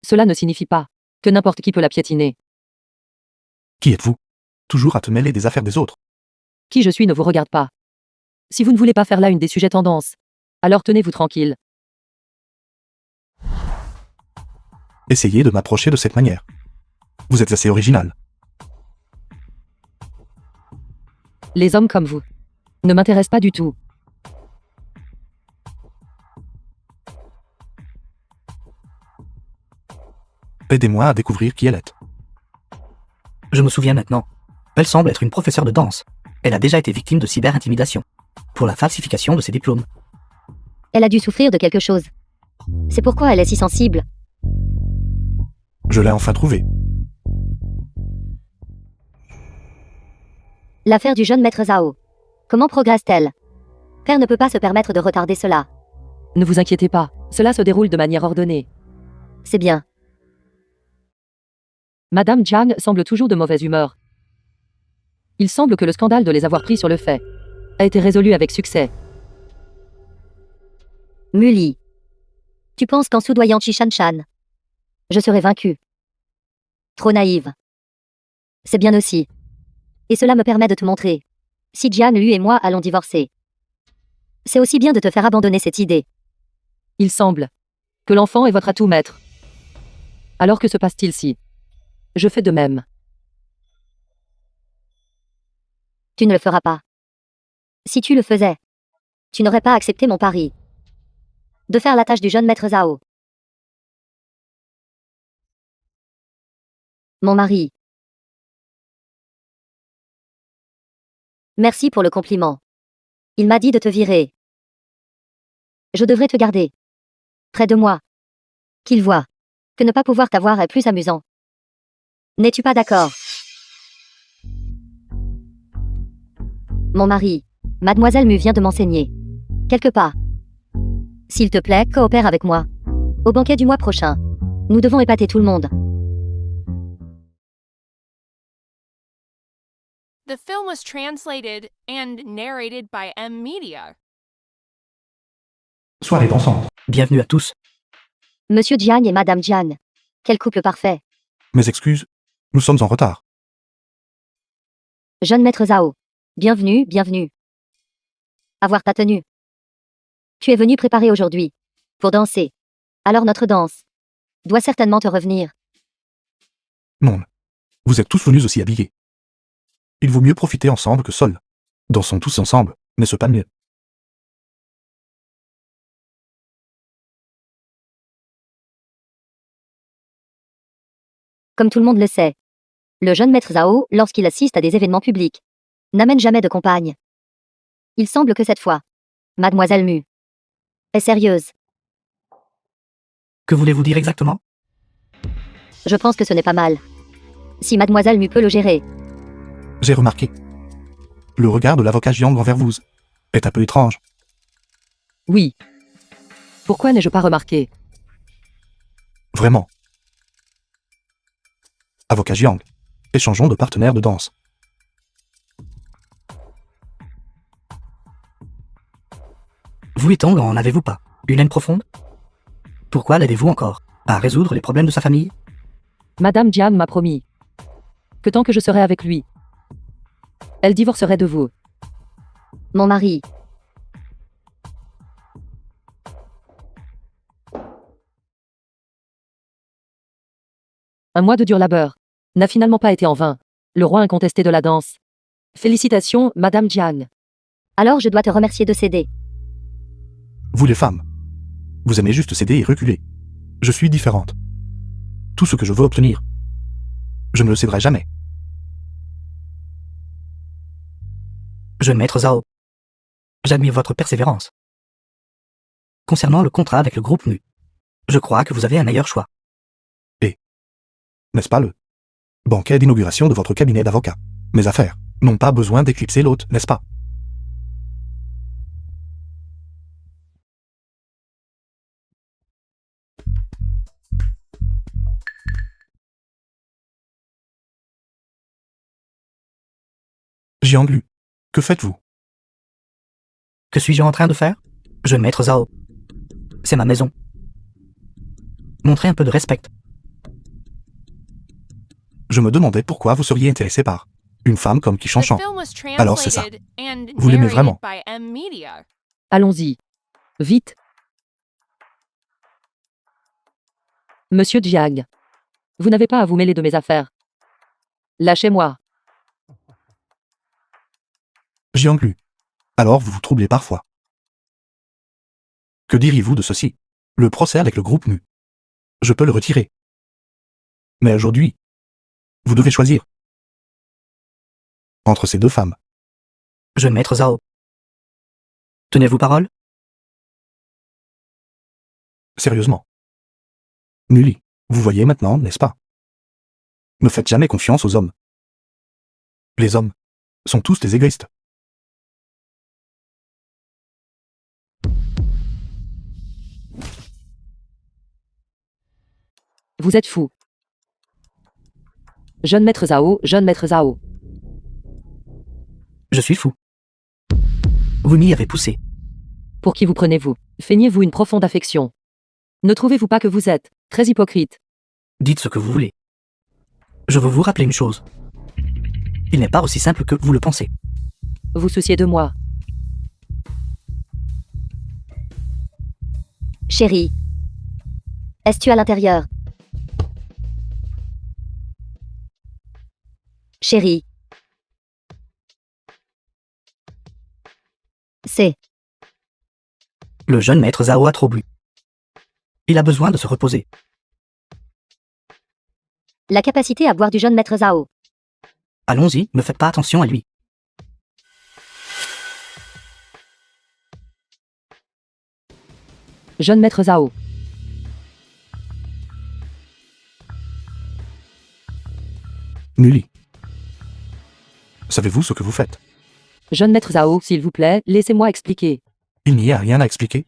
cela ne signifie pas que n'importe qui peut la piétiner. Qui êtes-vous? Toujours à te mêler des affaires des autres. Qui je suis ne vous regarde pas. Si vous ne voulez pas faire là une des sujets tendances, alors tenez-vous tranquille. Essayez de m'approcher de cette manière. Vous êtes assez original. Les hommes comme vous ne m'intéressent pas du tout. Aidez-moi à découvrir qui elle est. Je me souviens maintenant. Elle semble être une professeure de danse. Elle a déjà été victime de cyber-intimidation pour la falsification de ses diplômes. Elle a dû souffrir de quelque chose. C'est pourquoi elle est si sensible. Je l'ai enfin trouvée. L'affaire du jeune maître Zhao. Comment progresse-t-elle? Père ne peut pas se permettre de retarder cela. Ne vous inquiétez pas, cela se déroule de manière ordonnée. C'est bien. Madame Jiang semble toujours de mauvaise humeur. Il semble que le scandale de les avoir pris sur le fait a été résolu avec succès. Muli. Tu penses qu'en soudoyant Chishan Shan, je serai vaincue? Trop naïve. C'est bien aussi. Et cela me permet de te montrer. Si Jian Lu et moi allons divorcer, c'est aussi bien de te faire abandonner cette idée. Il semble que l'enfant est votre atout maître. Alors que se passe-t-il si je fais de même? Tu ne le feras pas. Si tu le faisais, tu n'aurais pas accepté mon pari de faire la tâche du jeune maître Zhao. Mon mari. Merci pour le compliment. Il m'a dit de te virer. Je devrais te garder près de moi. Qu'il voit que ne pas pouvoir t'avoir est plus amusant. N'es-tu pas d'accord? Mon mari, Mademoiselle Mu vient de m'enseigner quelques pas. S'il te plaît, coopère avec moi. Au banquet du mois prochain. Nous devons épater tout le monde. The film was translated and narrated by M Media. Soirée dansante. Bienvenue à tous. Monsieur Jiang et Madame Jiang. Quel couple parfait. Mes excuses. Nous sommes en retard. Jeune maître Zhao. Bienvenue, bienvenue. Avoir ta tenue. Tu es venu préparer aujourd'hui pour danser. Alors notre danse doit certainement te revenir. Non. Vous êtes tous venus aussi habillés. Il vaut mieux profiter ensemble que seul. Dansons tous ensemble, n'est-ce pas mieux? Comme tout le monde le sait, le jeune maître Zhao, lorsqu'il assiste à des événements publics, n'amène jamais de compagne. Il semble que cette fois, Mademoiselle Mu est sérieuse. Que voulez-vous dire exactement? Je pense que ce n'est pas mal. Si Mademoiselle Mu peut le gérer. J'ai remarqué. Le regard de l'avocat Jiang envers vous est un peu étrange. Oui. Pourquoi n'ai-je pas remarqué? Vraiment. Avocat Jiang. Échangeons de partenaires de danse. Vous et Tang en avez-vous pas une haine profonde? Pourquoi l'aidez-vous encore? à résoudre les problèmes de sa famille? Madame Jiang m'a promis que tant que je serai avec lui, elle divorcerait de vous. Mon mari. Un mois de dur labeur n'a finalement pas été en vain. Le roi incontesté de la danse. Félicitations, Madame Jiang. Alors je dois te remercier de céder. Vous les femmes, vous aimez juste céder et reculer. Je suis différente. Tout ce que je veux obtenir, je ne le céderai jamais. Jeune maître Zhao, j'admire votre persévérance. Concernant le contrat avec le groupe Nu, je crois que vous avez un meilleur choix. N'est-ce pas le banquet d'inauguration de votre cabinet d'avocat? Mes affaires n'ont pas besoin d'éclipser l'hôte, n'est-ce pas? Jianglu, que faites-vous? Que suis-je en train de faire? Jeune maître Zhao, c'est ma maison. Montrez un peu de respect. Je me demandais pourquoi vous seriez intéressé par une femme comme Qi The Shanshan. film was Alors, c'est ça. translated and Vous l'aimez narrated vraiment? by M Media. Allons-y. Vite. Monsieur Jiang. Vous n'avez pas à vous mêler de mes affaires. Lâchez-moi. Jianglu. Alors vous vous troublez parfois. Que diriez-vous de ceci? Le procès avec le groupe Nu. Je peux le retirer. Mais aujourd'hui, vous devez choisir entre ces deux femmes. Jeune maître Zhao, tenez-vous parole? Sérieusement. Nuli, vous voyez maintenant, n'est-ce pas? Ne faites jamais confiance aux hommes. Les hommes sont tous des égoïstes. Vous êtes fou. Jeune maître Zhao, jeune maître Zhao. Je suis fou. Vous m'y avez poussé. Pour qui vous prenez-vous? Feignez-vous une profonde affection. Ne trouvez-vous pas que vous êtes très hypocrite? Dites ce que vous voulez. Je veux vous rappeler une chose. Il n'est pas aussi simple que vous le pensez. Vous souciez de moi. Chérie. Es-tu à l'intérieur? Chérie. C'est. Le jeune maître Zhao a trop bu. Il a besoin de se reposer. La capacité à boire du jeune maître Zhao. Allons-y, ne faites pas attention à lui. Jeune maître Zhao. Nuli. Savez-vous ce que vous faites? Jeune maître Zhao, s'il vous plaît, laissez-moi expliquer. Il n'y a rien à expliquer.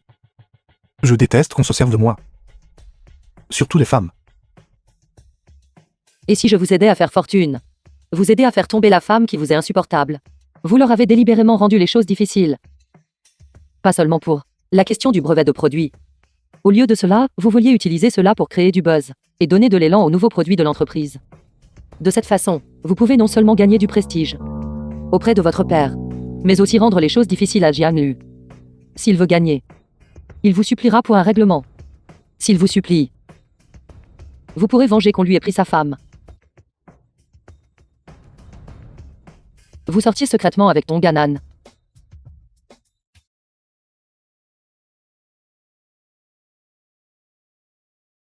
Je déteste qu'on se serve de moi. Surtout les femmes. Et si je vous aidais à faire fortune? Vous aider à faire tomber la femme qui vous est insupportable. Vous leur avez délibérément rendu les choses difficiles. Pas seulement pour la question du brevet de produit. Au lieu de cela, vous vouliez utiliser cela pour créer du buzz et donner de l'élan aux nouveaux produits de l'entreprise. De cette façon, vous pouvez non seulement gagner du prestige auprès de votre père, mais aussi rendre les choses difficiles à Jiang Lu. S'il veut gagner, il vous suppliera pour un règlement. S'il vous supplie, vous pourrez venger qu'on lui ait pris sa femme. Vous sortiez secrètement avec Dong Ganan.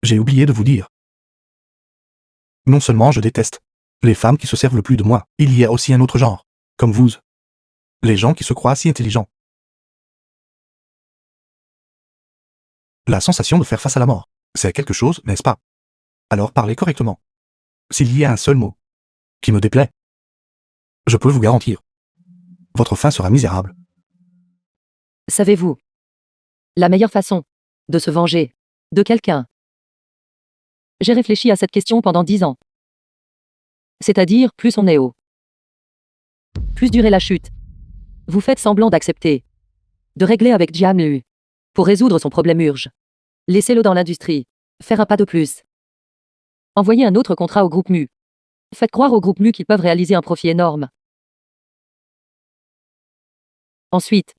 J'ai oublié de vous dire. Non seulement je déteste les femmes qui se servent le plus de moi, il y a aussi un autre genre, comme vous. Les gens qui se croient si intelligents. La sensation de faire face à la mort, c'est quelque chose, n'est-ce pas? Alors parlez correctement. S'il y a un seul mot qui me déplaît, je peux vous garantir, votre fin sera misérable. Savez-vous la meilleure façon de se venger de quelqu'un? J'ai réfléchi à cette question pendant 10 ans. C'est-à-dire, plus on est haut, plus durer la chute. Vous faites semblant d'accepter de régler avec Jiang Lu pour résoudre son problème urge. Laissez-le dans l'industrie. Faire un pas de plus. Envoyez un autre contrat au groupe MU. Faites croire au groupe MU qu'ils peuvent réaliser un profit énorme. Ensuite,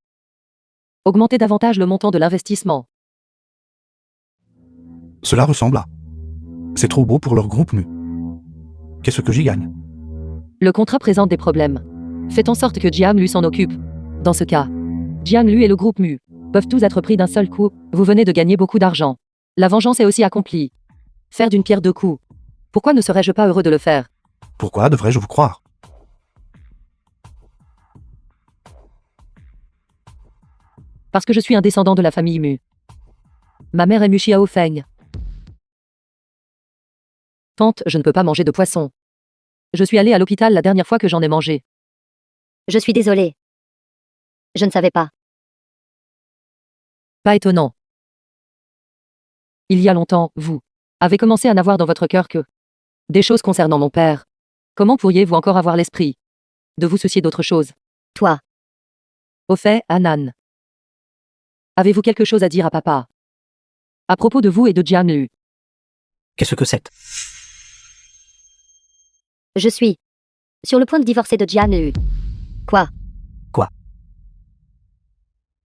augmentez davantage le montant de l'investissement. Cela ressemble à... C'est trop beau pour leur groupe mu. Qu'est-ce que j'y gagne? Le contrat présente des problèmes. Faites en sorte que Jiang Lu s'en occupe. Dans ce cas, Jiang Lu et le groupe MU peuvent tous être pris d'un seul coup. Vous venez de gagner beaucoup d'argent. La vengeance est aussi accomplie. Faire d'une pierre deux coups. Pourquoi ne serais-je pas heureux de le faire? Pourquoi devrais-je vous croire? Parce que je suis un descendant de la famille Mu. Ma mère est Mu Xiao Feng. Tante, je ne peux pas manger de poisson. Je suis allée à l'hôpital la dernière fois que j'en ai mangé. Je suis désolée. Je ne savais pas. Pas étonnant. Il y a longtemps, vous avez commencé à n'avoir dans votre cœur que des choses concernant mon père. Comment pourriez-vous encore avoir l'esprit de vous soucier d'autre chose? Toi. Au fait, Anan. Avez-vous quelque chose à dire à papa? À propos de vous et de Jiang Lu. Qu'est-ce que c'est? Je suis sur le point de divorcer de Jiang Lu. Quoi? Quoi?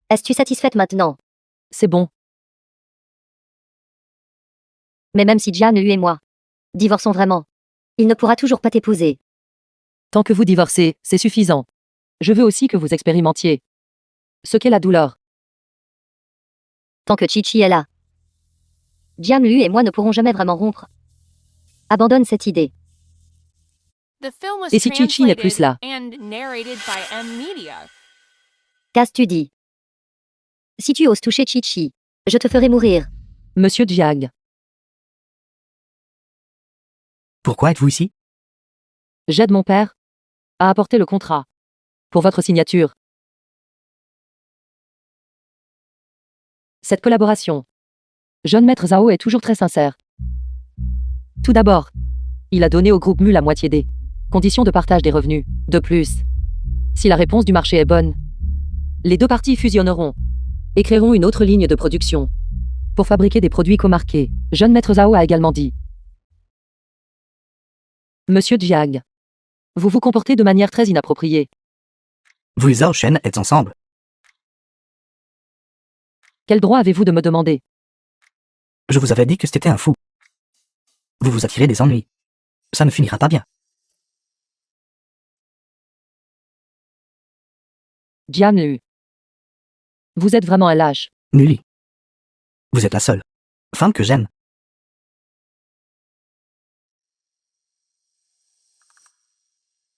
Es-tu satisfaite maintenant? C'est bon. Mais même si Jiang Lu et moi divorçons vraiment, il ne pourra toujours pas t'épouser. Tant que vous divorcez, c'est suffisant. Je veux aussi que vous expérimentiez ce qu'est la douleur. Tant que Chi-Chi est là, Jiang Lu et moi ne pourrons jamais vraiment rompre. Abandonne cette idée. The film was Et si Chi-Chi n'est plus là? and narrated by M Media. Qu'as-tu tu dit? Si tu oses toucher Chi-Chi, je te ferai mourir. Monsieur Jiang, Pourquoi êtes-vous ici? j'aide mon père à apporter le contrat pour votre signature. Cette collaboration, jeune maître Zhao est toujours très sincère. Tout d'abord, il a donné au groupe MU la moitié des conditions de partage des revenus. De plus, si la réponse du marché est bonne, les deux parties fusionneront et créeront une autre ligne de production pour fabriquer des produits comarqués. Jeune maître Zhao a également dit: Monsieur Jiang, vous vous comportez de manière très inappropriée. Vous et Zhao Shen êtes ensemble. Quel droit avez-vous de me demander? Je vous avais dit que c'était un fou. Vous vous attirez des ennuis. Ça ne finira pas bien. Jiang Lu, vous êtes vraiment un lâche. Nully. Vous êtes la seule femme que j'aime.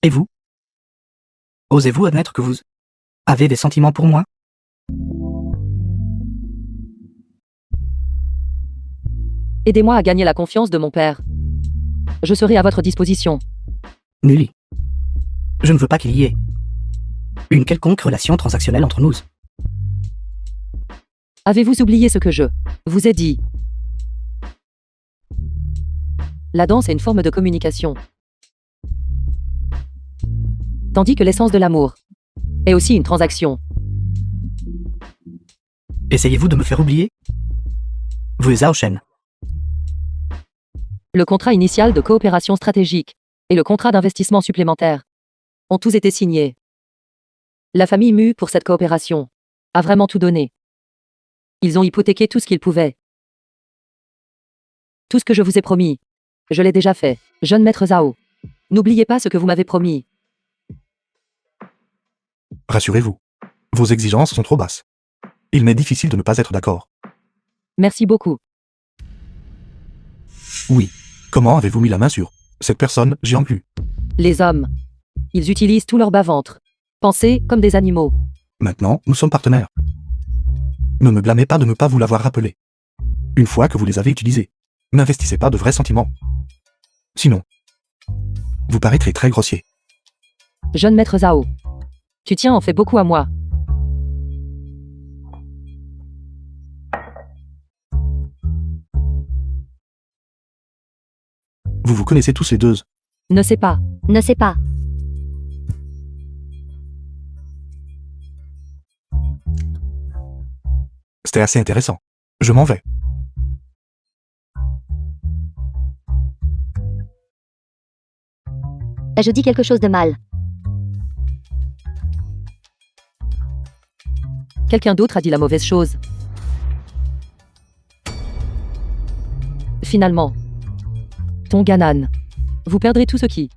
Et vous? Osez-vous admettre que vous avez des sentiments pour moi? Aidez-moi à gagner la confiance de mon père. Je serai à votre disposition. Nully. Je ne veux pas qu'il y ait une quelconque relation transactionnelle entre nous. Avez-vous oublié ce que je vous ai dit? La danse est une forme de communication. Tandis que l'essence de l'amour est aussi une transaction. Essayez-vous de me faire oublier? Vous et Zhao Shen. Le contrat initial de coopération stratégique et le contrat d'investissement supplémentaire ont tous été signés. La famille Mu, pour cette coopération, a vraiment tout donné. Ils ont hypothéqué tout ce qu'ils pouvaient. Tout ce que je vous ai promis, je l'ai déjà fait. Jeune maître Zhao, n'oubliez pas ce que vous m'avez promis. Rassurez-vous. Vos exigences sont trop basses. Il m'est difficile de ne pas être d'accord. Merci beaucoup. Oui. Comment avez-vous mis la main sur cette personne, Jiang Lu? Les hommes, ils utilisent tout leur bas-ventre. Pensez comme des animaux. Maintenant, nous sommes partenaires. Ne me blâmez pas de ne pas vous l'avoir rappelé. Une fois que vous les avez utilisés, n'investissez pas de vrais sentiments. Sinon, vous paraîtrez très grossier. Jeune maître Zhao, tu tiens en fait beaucoup à moi. Vous vous connaissez tous les deux. Ne sais pas. Ne sais pas. C'était assez intéressant. Je m'en vais. Ai-je dit quelque chose de mal? Quelqu'un d'autre a dit la mauvaise chose. Finalement. Tonganan. Vous perdrez tout ce qui.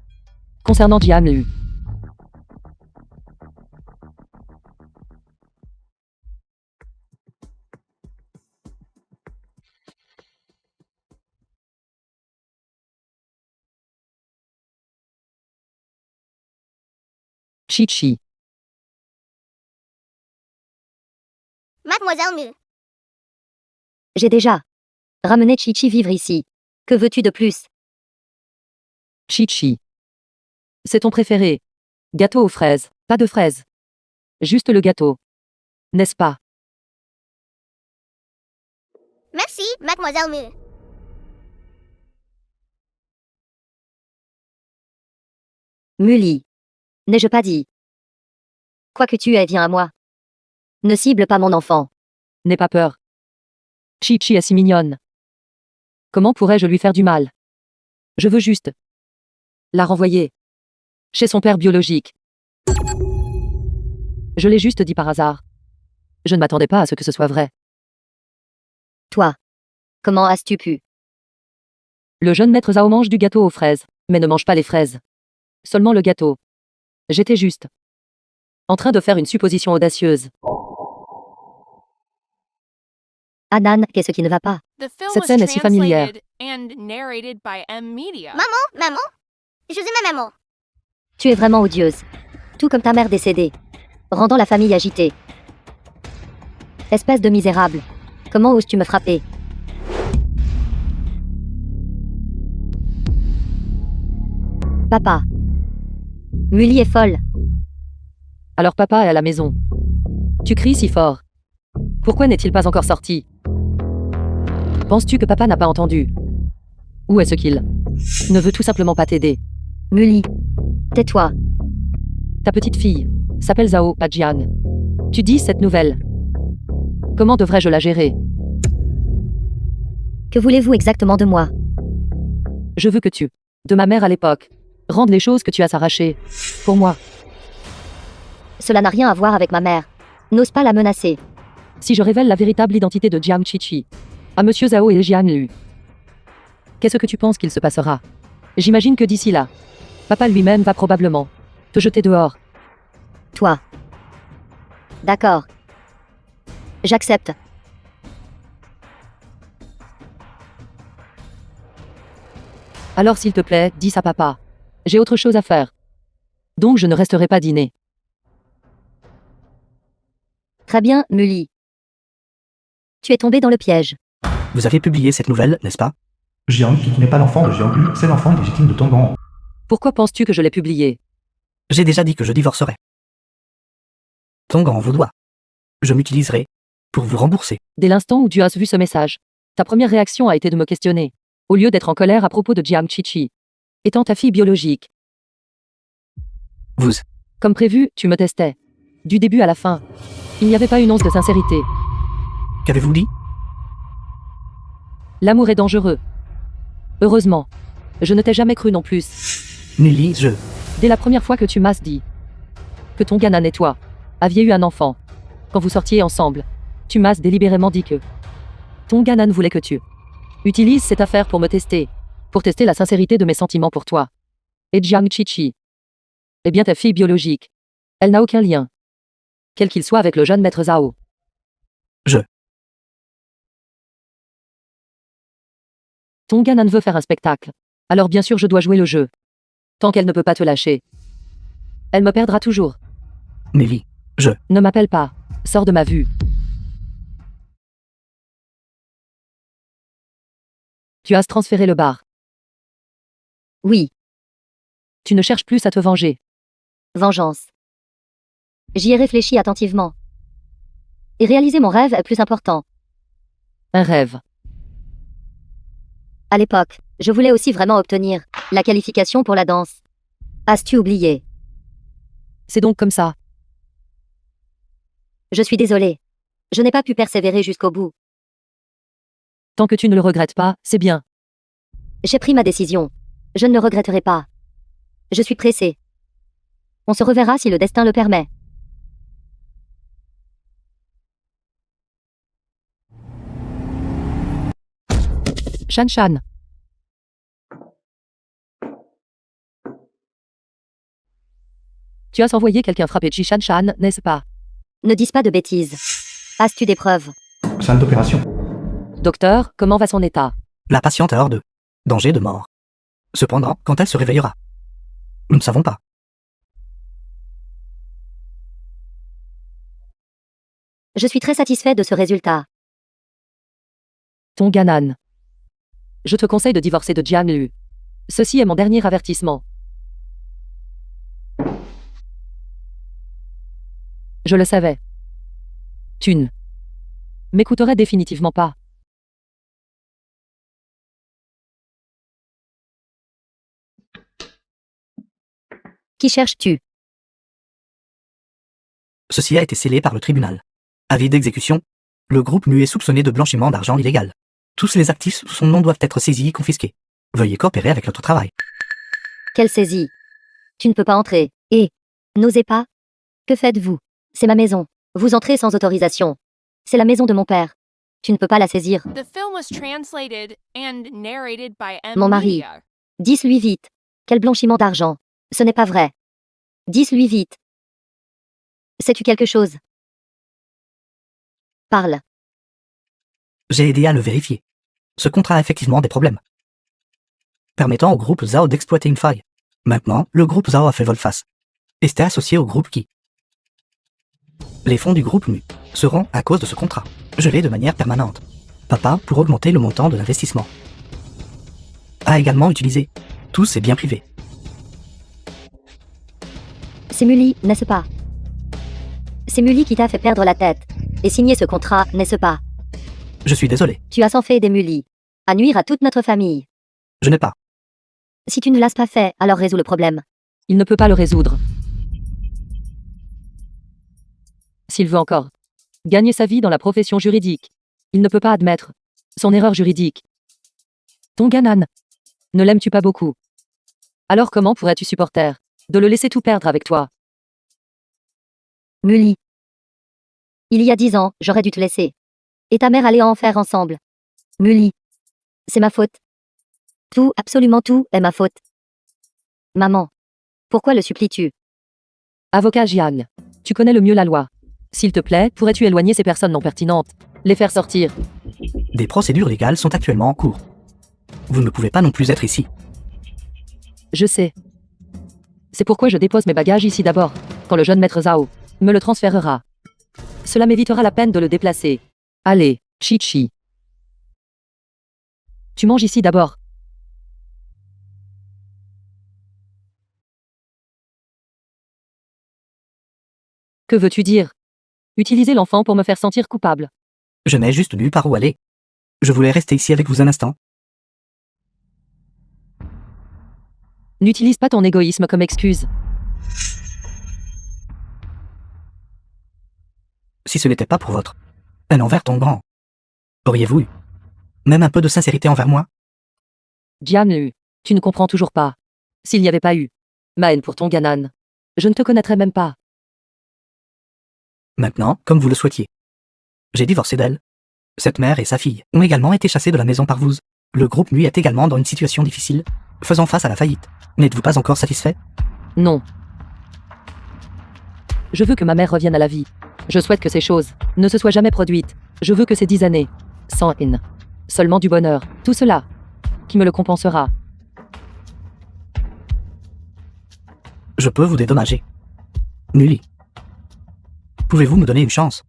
Concernant Jiamlu. Chi-Chi. Mademoiselle Mu. J'ai déjà ramené Chi-Chi vivre ici. Que veux-tu de plus? Chi-Chi. C'est ton préféré. Gâteau aux fraises. Pas de fraises. Juste le gâteau. N'est-ce pas? Merci, Mademoiselle Mu. Mully. N'ai-je pas dit? Quoi que tu aies, viens à moi. Ne cible pas mon enfant. N'aie pas peur. Chi-Chi est si mignonne. Comment pourrais-je lui faire du mal? Je veux juste la renvoyer chez son père biologique. Je l'ai juste dit par hasard. Je ne m'attendais pas à ce que ce soit vrai. Toi. Comment as-tu pu? Le jeune maître Zhao mange du gâteau aux fraises, mais ne mange pas les fraises. Seulement le gâteau. J'étais juste en train de faire une supposition audacieuse. Anan, qu'est-ce qui ne va pas? The film Cette was scène est si familière. translated and narrated by M Media. Maman. Je suis ma maman. Tu es vraiment odieuse. Tout comme ta mère décédée. Rendant la famille agitée. Espèce de misérable. Comment oses-tu me frapper? Papa. Mully est folle. Alors papa est à la maison. Tu cries si fort. Pourquoi n'est-il pas encore sorti? Penses-tu que papa n'a pas entendu? Ou est-ce qu'il ne veut tout simplement pas t'aider? Mully. Tais-toi. Ta petite fille s'appelle Zhao, pas Jian. Tu dis cette nouvelle. Comment devrais-je la gérer? Que voulez-vous exactement de moi? Je veux que tu, de ma mère à l'époque, rendes les choses que tu as arrachées. Pour moi. Cela n'a rien à voir avec ma mère. N'ose pas la menacer. Si je révèle la véritable identité de Jiang Chi-Chi à Monsieur Zhao et Jian Lu, qu'est-ce que tu penses qu'il se passera? J'imagine que d'ici là, papa lui-même va probablement te jeter dehors. Toi. D'accord. J'accepte. Alors s'il te plaît, dis à papa. J'ai autre chose à faire. Donc je ne resterai pas dîner. Très bien, Mully. Tu es tombé dans le piège. Vous avez publié cette nouvelle, n'est-ce pas? Jiang, qui n'est pas l'enfant de Jiang Lu, c'est l'enfant légitime de Tongan. Pourquoi penses-tu que je l'ai publié? J'ai déjà dit que je divorcerai. Tongan vous doit. Je m'utiliserai pour vous rembourser. Dès l'instant où tu as vu ce message, ta première réaction a été de me questionner, au lieu d'être en colère à propos de Jiang Chi-Chi, étant ta fille biologique. Vous. Comme prévu, tu me testais. Du début à la fin. Il n'y avait pas une once de sincérité. Qu'avez-vous dit? L'amour est dangereux. Heureusement. Je ne t'ai jamais cru non plus. Mully, je... Dès la première fois que tu m'as dit que Tonganan et toi aviez eu un enfant, quand vous sortiez ensemble, tu m'as délibérément dit que Tonganan voulait que tu utilises cette affaire pour me tester, pour tester la sincérité de mes sentiments pour toi. Et Jiang Chi-Chi. Eh bien ta fille biologique. Elle n'a aucun lien. Quel qu'il soit avec le jeune maître Zhao. Tonganan veut faire un spectacle. Alors bien sûr je dois jouer le jeu. Tant qu'elle ne peut pas te lâcher. Elle me perdra toujours. Mully, Ne m'appelle pas. Sors de ma vue. Tu as transféré le bar. Oui. Tu ne cherches plus à te venger. Vengeance. J'y ai réfléchi attentivement. Et réaliser mon rêve est plus important. Un rêve. À l'époque, je voulais aussi vraiment obtenir la qualification pour la danse. As-tu oublié? C'est donc comme ça. Je suis désolée. Je n'ai pas pu persévérer jusqu'au bout. Tant que tu ne le regrettes pas, c'est bien. J'ai pris ma décision. Je ne le regretterai pas. Je suis pressée. On se reverra si le destin le permet. Shan Shan. Tu as envoyé quelqu'un frapper Chi Shan Shan, n'est-ce pas? Ne dis pas de bêtises. As-tu des preuves? Salle d'opération. Docteur, comment va son état? La patiente est hors de danger de mort. Cependant, quand elle se réveillera, nous ne savons pas. Je suis très satisfait de ce résultat. Ton Ganan. Je te conseille de divorcer de Jiang Lu. Ceci est mon dernier avertissement. Je le savais. Tu ne m'écouterais définitivement pas. Qui cherches-tu? Ceci a été scellé par le tribunal. Avis d'exécution. Le groupe Mu est soupçonné de blanchiment d'argent illégal. Tous les actifs sous son nom doivent être saisis et confisqués. Veuillez coopérer avec notre travail. Quelle saisie? Tu ne peux pas entrer. Et n'osez pas. Que faites-vous? C'est ma maison. Vous entrez sans autorisation. C'est la maison de mon père. Tu ne peux pas la saisir. The film was translated and narrated by M. Mon mari. Media. Dis-lui vite. Quel blanchiment d'argent? Ce n'est pas vrai. Dis-lui vite. Sais-tu quelque chose? Parle. J'ai aidé à le vérifier. Ce contrat a effectivement des problèmes, permettant au groupe Zhao d'exploiter une faille. Maintenant, le groupe Zhao a fait volte-face et s'est associé au groupe Qi. Les fonds du groupe Mu seront, à cause de ce contrat, gelés de manière permanente. Papa, pour augmenter le montant de l'investissement, a également utilisé tous ses biens privés. C'est Mully, n'est-ce pas? C'est Mully qui t'a fait perdre la tête et signer ce contrat, n'est-ce pas? Je suis désolé, Tu as sans fait des Mully. À nuire à toute notre famille. je n'ai pas. Si tu ne l'as pas fait, alors résous le problème. Il ne peut pas le résoudre. S'il veut encore gagner sa vie dans la profession juridique, il ne peut pas admettre son erreur juridique. Ton Ganan. Ne l'aimes-tu pas beaucoup? Alors comment pourrais-tu supporter de le laisser tout perdre avec toi? Mully. Il y a 10 ans, j'aurais dû te laisser. Et ta mère allait en enfer ensemble. Mully. C'est ma faute. Tout, absolument tout, est ma faute. Maman. Pourquoi le supplies-tu? Avocat Jiang, tu connais le mieux la loi. S'il te plaît, pourrais-tu éloigner ces personnes non pertinentes? Les faire sortir. Des procédures légales sont actuellement en cours. Vous ne pouvez pas non plus être ici. Je sais. C'est pourquoi je dépose mes bagages ici d'abord, quand le jeune maître Zhao me le transférera. Cela m'évitera la peine de le déplacer. Allez, Chi-Chi. Tu manges ici d'abord. Que veux-tu dire? Utiliser l'enfant pour me faire sentir coupable. Je n'ai juste nulle part où aller. Je voulais rester ici avec vous un instant. N'utilise pas ton égoïsme comme excuse. Si ce n'était pas pour votre haine envers ton grand, auriez-vous eu même un peu de sincérité envers moi? Jiang Lu, tu ne comprends toujours pas. S'il n'y avait pas eu ma haine pour ton Ganan, je ne te connaîtrais même pas. Maintenant, comme vous le souhaitiez. J'ai divorcé d'elle. Cette mère et sa fille ont également été chassées de la maison par vous. Le groupe Nuit est également dans une situation difficile, faisant face à la faillite. N'êtes-vous pas encore satisfait? Non. Je veux que ma mère revienne à la vie. Je souhaite que ces choses ne se soient jamais produites. Je veux que ces 10 années, sans haine, seulement du bonheur, tout cela, qui me le compensera. Je peux vous dédommager. Nully. Pouvez-vous me donner une chance?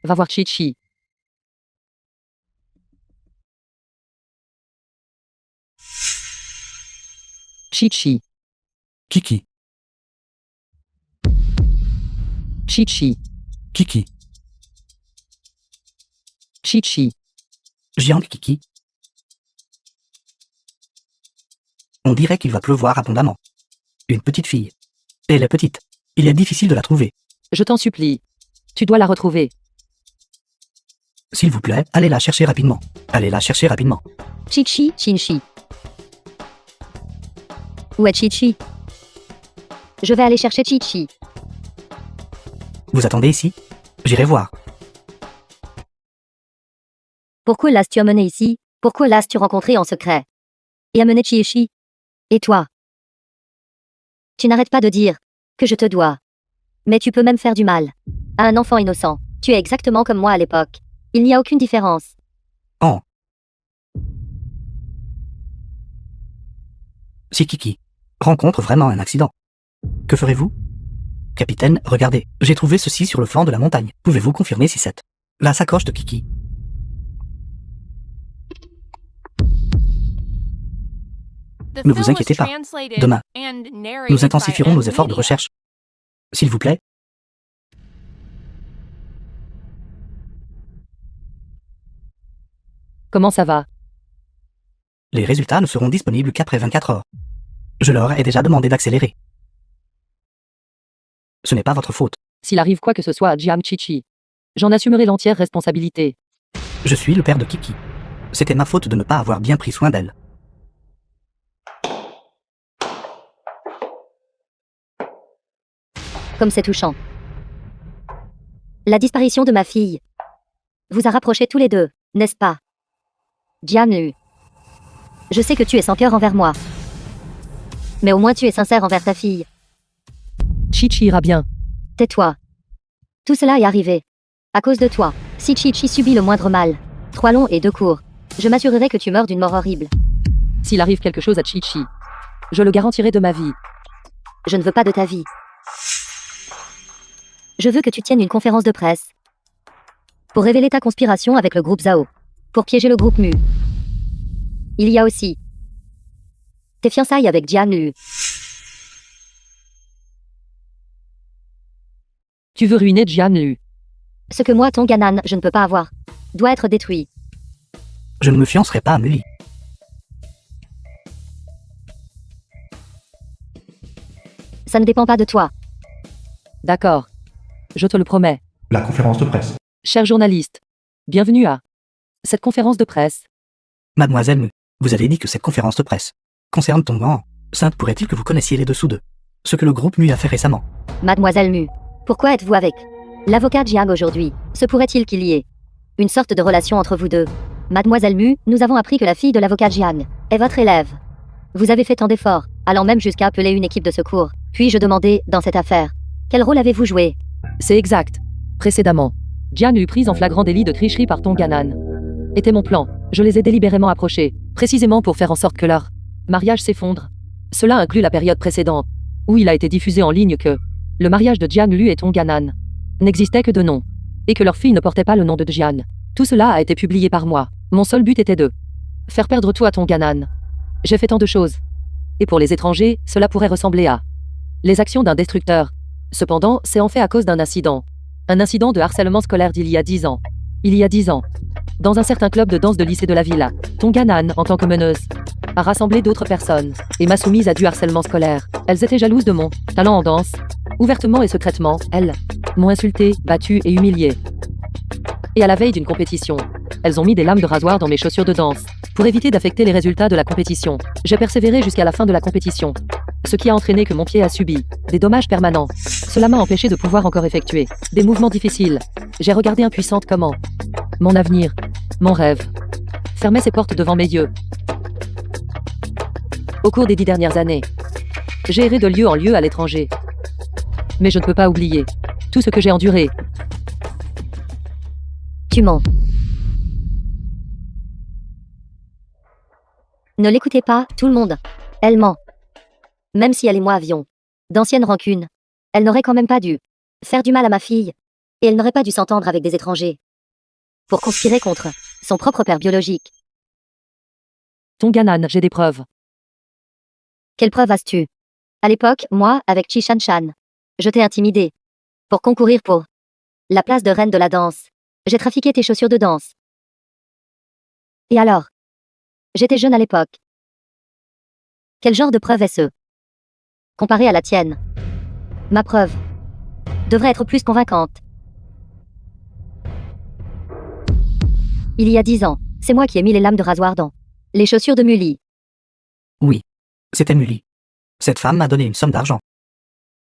Va voir Chi-Chi. Chi-Chi. Kiki. Chi-Chi. Kiki. Chi-Chi. Jiang Kiki. On dirait qu'il va pleuvoir abondamment. Une petite fille. Elle est petite. Il est difficile de la trouver. Je t'en supplie. Tu dois la retrouver. S'il vous plaît, allez la chercher rapidement. Allez la chercher rapidement. Chichi, Chinchi. Où est Chichi? Je vais aller chercher Chichi. Vous attendez ici? J'irai voir. Pourquoi l'as-tu amené ici? Pourquoi l'as-tu rencontré en secret? Et amené Chichi? Et toi? Tu n'arrêtes pas de dire que je te dois. Mais tu peux même faire du mal à un enfant innocent. Tu es exactement comme moi à l'époque. Il n'y a aucune différence. Oh. Si Kiki rencontre vraiment un accident, que ferez-vous? Capitaine, regardez, j'ai trouvé ceci sur le flanc de la montagne. Pouvez-vous confirmer si c'est la sacoche de Kiki? The Ne film vous inquiétez was pas. translated Demain, and narrated nous by intensifierons nos efforts de Media. recherche. S'il vous plaît. Comment ça va? Les résultats ne seront disponibles qu'après 24 heures. Je leur ai déjà demandé d'accélérer. Ce n'est pas votre faute. S'il arrive quoi que ce soit à Jiam Chichi, j'en assumerai l'entière responsabilité. Je suis le père de Kiki. C'était ma faute de ne pas avoir bien pris soin d'elle. Comme c'est touchant. La disparition de ma fille vous a rapprochés tous les deux, n'est-ce pas? Jianlu. Je sais que tu es sans cœur envers moi. Mais au moins tu es sincère envers ta fille. Chichi ira bien. Tais-toi. Tout cela est arrivé. À cause de toi. Si Chichi subit le moindre mal, 3 longs et 2 courts, je m'assurerai que tu meurs d'une mort horrible. S'il arrive quelque chose à Chichi, je le garantirai de ma vie. Je ne veux pas de ta vie. Je veux que tu tiennes une conférence de presse pour révéler ta conspiration avec le groupe Zhao, pour piéger le groupe Mu. Il y a aussi tes fiançailles avec Jianlu. Tu veux ruiner Jianlu. Ce que moi, ton Ganan, je ne peux pas avoir, doit être détruit. Je ne me fiancerai pas à Muli. Ça ne dépend pas de toi. D'accord. Je te le promets. La conférence de presse. Chers journalistes, bienvenue à cette conférence de presse. Mademoiselle Mu, vous avez dit que cette conférence de presse concerne Tongan. Sainte, pourrait-il que vous connaissiez les dessous de ce que le groupe Mu a fait récemment? Mademoiselle Mu, pourquoi êtes-vous avec l'avocat Jiang aujourd'hui? Se pourrait-il qu'il y ait une sorte de relation entre vous deux? Mademoiselle Mu, nous avons appris que la fille de l'avocat Jiang est votre élève. Vous avez fait tant d'efforts, allant même jusqu'à appeler une équipe de secours. Puis-je demander, dans cette affaire, quel rôle avez-vous joué? C'est exact. Précédemment, Jian eut prise en flagrant délit de tricherie par Tonganan. Était mon plan. Je les ai délibérément approchés, précisément pour faire en sorte que leur mariage s'effondre. Cela inclut la période précédente, où il a été diffusé en ligne que le mariage de Jian Lu et Tonganan n'existait que de nom, et que leur fille ne portait pas le nom de Jian. Tout cela a été publié par moi. Mon seul but était de faire perdre tout à Tonganan. J'ai fait tant de choses. Et pour les étrangers, cela pourrait ressembler à les actions d'un destructeur. Cependant, c'est en fait à cause d'un incident. Un incident de harcèlement scolaire d'il y a 10 ans. Il y a 10 ans, dans un certain club de danse de lycée de la villa, Tonganan, en tant que meneuse, a rassemblé d'autres personnes et m'a soumise à du harcèlement scolaire. Elles étaient jalouses de mon talent en danse. Ouvertement et secrètement, elles m'ont insulté, battu et humilié. Et à la veille d'une compétition, elles ont mis des lames de rasoir dans mes chaussures de danse. Pour éviter d'affecter les résultats de la compétition, j'ai persévéré jusqu'à la fin de la compétition. Ce qui a entraîné que mon pied a subi des dommages permanents. Cela m'a empêché de pouvoir encore effectuer des mouvements difficiles. J'ai regardé impuissante comment mon avenir, mon rêve, fermait ses portes devant mes yeux. Au cours des 10 dernières années, j'ai erré de lieu en lieu à l'étranger. Mais je ne peux pas oublier tout ce que j'ai enduré. Tu mens. Ne l'écoutez pas, tout le monde. Elle ment. Même si elle et moi avions d'anciennes rancunes, elle n'aurait quand même pas dû faire du mal à ma fille. Et elle n'aurait pas dû s'entendre avec des étrangers pour conspirer contre son propre père biologique. Tonganan, j'ai des preuves. Quelle preuve as-tu? À l'époque, moi, avec Chi Shan Shan, je t'ai intimidé pour concourir pour la place de reine de la danse. J'ai trafiqué tes chaussures de danse. Et alors? J'étais jeune à l'époque. Quel genre de preuve est-ce? Comparé à la tienne, ma preuve devrait être plus convaincante. Il y a 10 ans, c'est moi qui ai mis les lames de rasoir dans les chaussures de Mully. Oui. C'était Mully. Cette femme m'a donné une somme d'argent.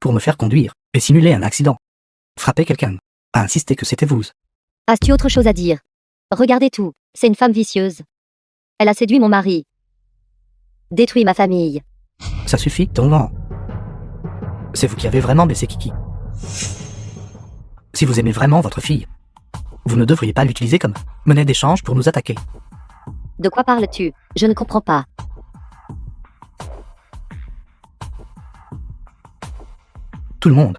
Pour me faire conduire et simuler un accident. Frapper quelqu'un. A insisté que c'était vous. As-tu autre chose à dire? Regardez tout, c'est une femme vicieuse. Elle a séduit mon mari. Détruit ma famille. Ça suffit, Tongan. C'est vous qui avez vraiment baissé Kiki. Si vous aimez vraiment votre fille, vous ne devriez pas l'utiliser comme monnaie d'échange pour nous attaquer. De quoi parles-tu? Je ne comprends pas. Tout le monde.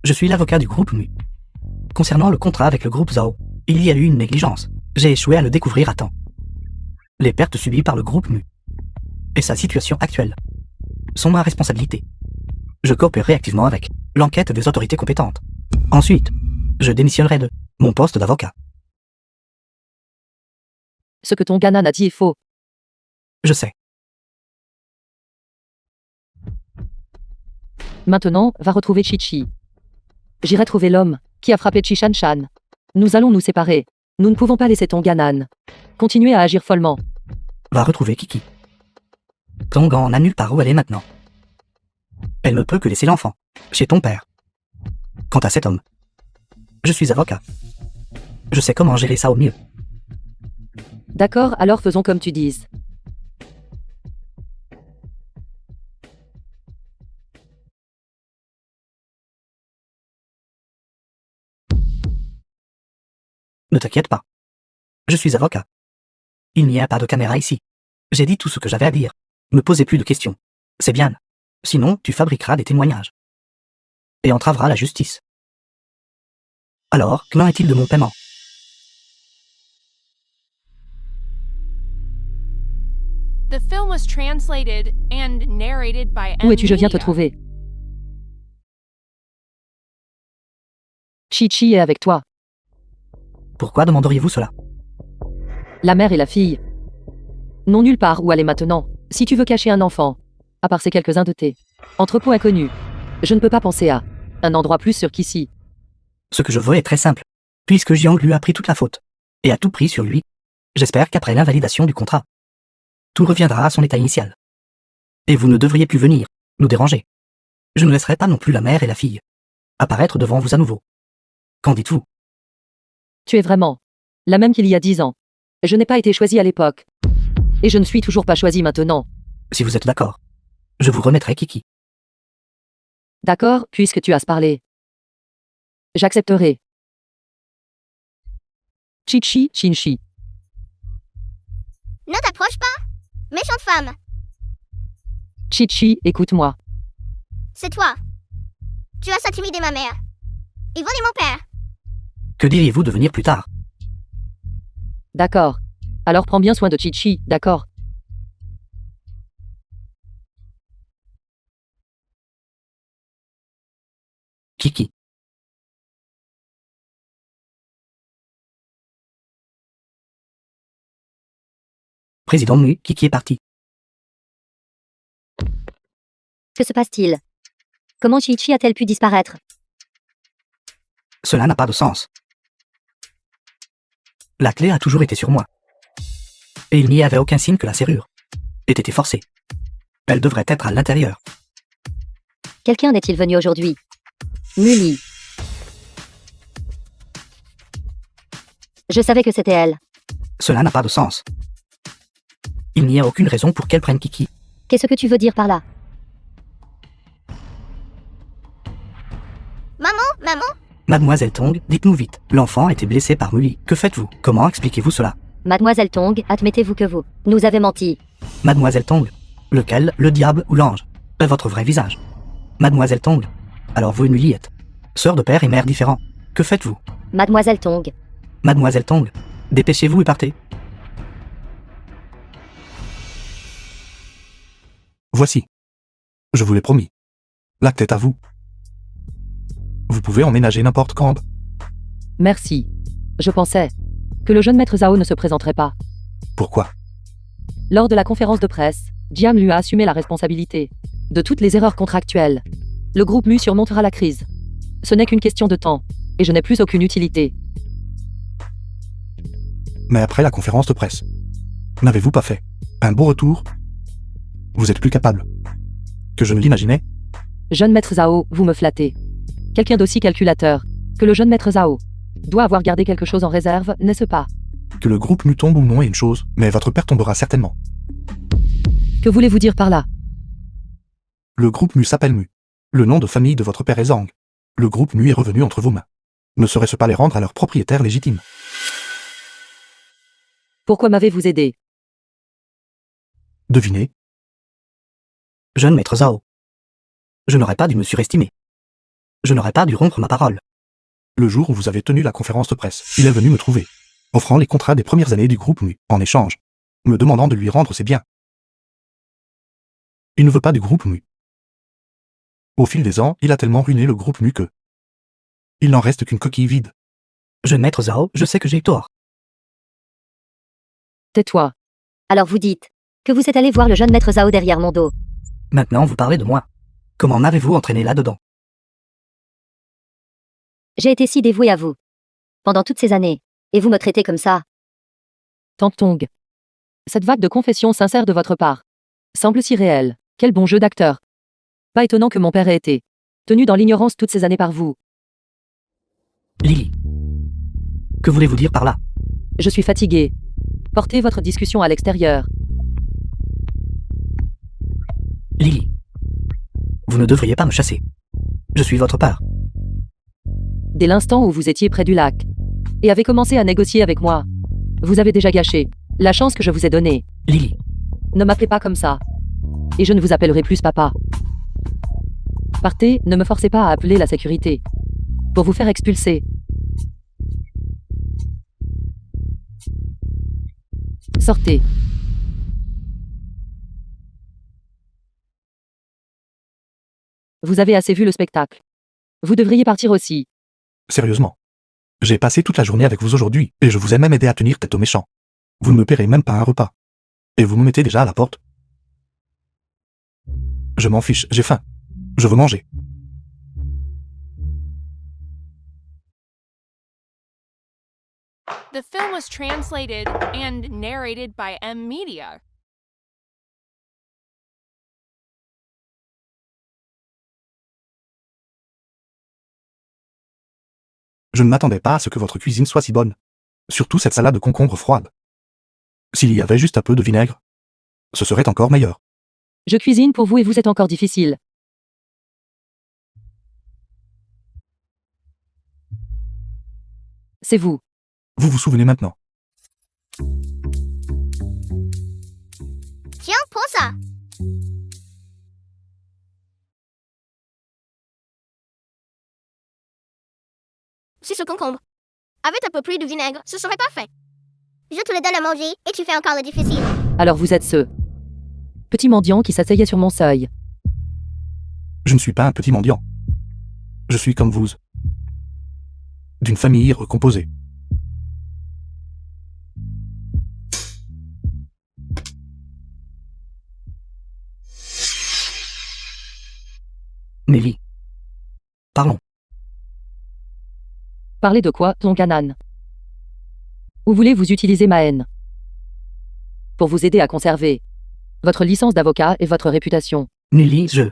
Je suis l'avocat du groupe MU. Concernant le contrat avec le groupe Zhao, il y a eu une négligence. J'ai échoué à le découvrir à temps. Les pertes subies par le groupe MU et sa situation actuelle sont ma responsabilité. Je coopérerai activement avec l'enquête des autorités compétentes. Ensuite, je démissionnerai de mon poste d'avocat. Ce que ton Ganan a dit est faux. Je sais. Maintenant, va retrouver Chichi. J'irai trouver l'homme qui a frappé Chi-Shan-Shan. Nous allons nous séparer. Nous ne pouvons pas laisser ton Ganan continuer à agir follement. Va retrouver Kiki. Tongan n'a nulle part où aller maintenant. Elle ne peut que laisser l'enfant chez ton père. Quant à cet homme, je suis avocat. Je sais comment gérer ça au mieux. D'accord, alors faisons comme tu dises. Ne t'inquiète pas. Je suis avocat. Il n'y a pas de caméra ici. J'ai dit tout ce que j'avais à dire. Ne posez plus de questions. C'est bien. Sinon, tu fabriqueras des témoignages. Et entraveras la justice. Alors, qu'en est-il de mon paiement? The film was translated and narrated by Où es-tu? Je viens te Media. trouver. Chichi est avec toi. Pourquoi demanderiez-vous cela? La mère et la fille. Non nulle part où aller maintenant. Si tu veux cacher un enfant, à part ces quelques-uns de tes entrepôts inconnus, je ne peux pas penser à un endroit plus sûr qu'ici. Ce que je veux est très simple. Puisque Jiang lui a pris toute la faute, et a tout pris sur lui, j'espère qu'après l'invalidation du contrat, tout reviendra à son état initial. Et vous ne devriez plus venir nous déranger. Je ne laisserai pas non plus la mère et la fille apparaître devant vous à nouveau. Qu'en dites-vous? Tu es vraiment la même qu'il y a 10 ans. Je n'ai pas été choisie à l'époque. Et je ne suis toujours pas choisie maintenant. Si vous êtes d'accord, je vous remettrai Kiki. D'accord, puisque tu as parlé. J'accepterai. Chichi, Chinchi. Ne t'approche pas. Méchante femme. Chichi, écoute-moi. C'est toi. Tu as intimidé ma mère. Et volé mon père. Que diriez-vous de venir plus tard? D'accord. Alors prends bien soin de Chichi, d'accord? Kiki. Président Mu, Kiki est parti. Que se passe-t-il? Comment Chichi a-t-elle pu disparaître? Cela n'a pas de sens. La clé a toujours été sur moi. Et il n'y avait aucun signe que la serrure ait été forcée. Elle devrait être à l'intérieur. Quelqu'un n'est-il venu aujourd'hui? Mully. Je savais que c'était elle. Cela n'a pas de sens. Il n'y a aucune raison pour qu'elle prenne Kiki. Qu'est-ce que tu veux dire par là? Maman, Mademoiselle Tong, dites-nous vite. L'enfant a été blessé par Mully. Que faites-vous? Comment expliquez-vous cela? Mademoiselle Tong, admettez-vous que vous nous avez menti. Mademoiselle Tong. Lequel, le diable ou l'ange? Est votre vrai visage? Mademoiselle Tong. Alors vous et Mully êtes sœur de père et mère différents. Que faites-vous? Mademoiselle Tong. Mademoiselle Tong. Dépêchez-vous et partez. Voici. Je vous l'ai promis. L'acte est à vous. Vous pouvez emménager n'importe quand. Merci. Je pensais que le jeune maître Zhao ne se présenterait pas. Pourquoi? Lors de la conférence de presse, Jiang lui a assumé la responsabilité de toutes les erreurs contractuelles. Le groupe Mu surmontera la crise. Ce n'est qu'une question de temps, et je n'ai plus aucune utilité. Mais après la conférence de presse, n'avez-vous pas fait un beau retour? Vous êtes plus capable que je ne l'imaginais. Jeune maître Zhao, vous me flattez. Quelqu'un d'aussi calculateur que le jeune maître Zhao doit avoir gardé quelque chose en réserve, n'est-ce pas? Que le groupe Mu tombe ou non est une chose, mais votre père tombera certainement. Que voulez-vous dire par là? Le groupe Mu s'appelle Mu. Le nom de famille de votre père est Zhang. Le groupe Mu est revenu entre vos mains. Ne serait-ce pas les rendre à leur propriétaire légitime? Pourquoi m'avez-vous aidé? Devinez. Jeune maître Zhao. Je n'aurais pas dû me surestimer. Je n'aurais pas dû rompre ma parole. Le jour où vous avez tenu la conférence de presse, il est venu me trouver, offrant les contrats des premières années du groupe Mu, en échange, me demandant de lui rendre ses biens. Il ne veut pas du groupe Mu. Au fil des ans, il a tellement ruiné le groupe Mu que il n'en reste qu'une coquille vide. Jeune maître Zhao, je sais que j'ai eu tort. Tais-toi. Alors vous dites que vous êtes allé voir le jeune maître Zhao derrière mon dos. Maintenant, vous parlez de moi. Comment m'avez-vous entraîné là-dedans? J'ai été si dévoué à vous. Pendant toutes ces années. Et vous me traitez comme ça. Tang. Cette vague de confession sincère de votre part semble si réelle. Quel bon jeu d'acteur. Pas étonnant que mon père ait été tenu dans l'ignorance toutes ces années par vous. Lily. Que voulez-vous dire par là? Je suis fatigué. Portez votre discussion à l'extérieur. Lily. Vous ne devriez pas me chasser. Je suis votre père. Dès l'instant où vous étiez près du lac et avez commencé à négocier avec moi, vous avez déjà gâché la chance que je vous ai donnée. Lily. Ne m'appelez pas comme ça. Et je ne vous appellerai plus papa. Partez, ne me forcez pas à appeler la sécurité pour vous faire expulser. Sortez. Vous avez assez vu le spectacle. Vous devriez partir aussi. Sérieusement. J'ai passé toute la journée avec vous aujourd'hui, et je vous ai même aidé à tenir tête aux méchants. Vous ne me paierez même pas un repas. Et vous me mettez déjà à la porte. Je m'en fiche, j'ai faim. Je veux manger. The film was translated and narrated by M Media. Je ne m'attendais pas à ce que votre cuisine soit si bonne. Surtout cette salade de concombre froide. S'il y avait juste un peu de vinaigre, ce serait encore meilleur. Je cuisine pour vous et vous êtes encore difficile. C'est vous. Vous vous souvenez maintenant. Tiens, prends ça. C'est ce concombre. Avec un peu plus de vinaigre, ce serait parfait. Je te le donne à manger et tu fais encore le difficile. Alors vous êtes ce petit mendiant qui s'asseyait sur mon seuil. Je ne suis pas un petit mendiant. Je suis comme vous. D'une famille recomposée. Nelly. Parlons. Parlez de quoi, Tonkanan? Ou voulez-vous utiliser ma haine pour vous aider à conserver votre licence d'avocat et votre réputation? Nelly, je...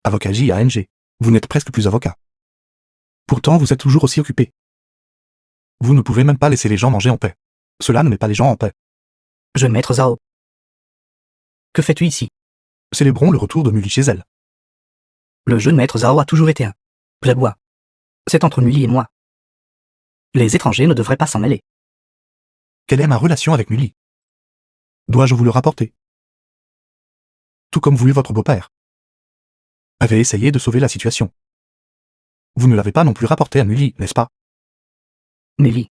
Avocat J-A-N-G. Vous n'êtes presque plus avocat. Pourtant, vous êtes toujours aussi occupé. Vous ne pouvez même pas laisser les gens manger en paix. Cela ne met pas les gens en paix. Jeune maître Zhao. Que fais-tu ici? Célébrons le retour de Mully chez elle. Le jeune maître Zhao a toujours été un playboy. C'est entre Mully et moi. Les étrangers ne devraient pas s'en mêler. Quelle est ma relation avec Mully? Dois-je vous le rapporter? Tout comme voulu votre beau-père avait essayé de sauver la situation. Vous ne l'avez pas non plus rapporté à Mully, n'est-ce pas? Nelly.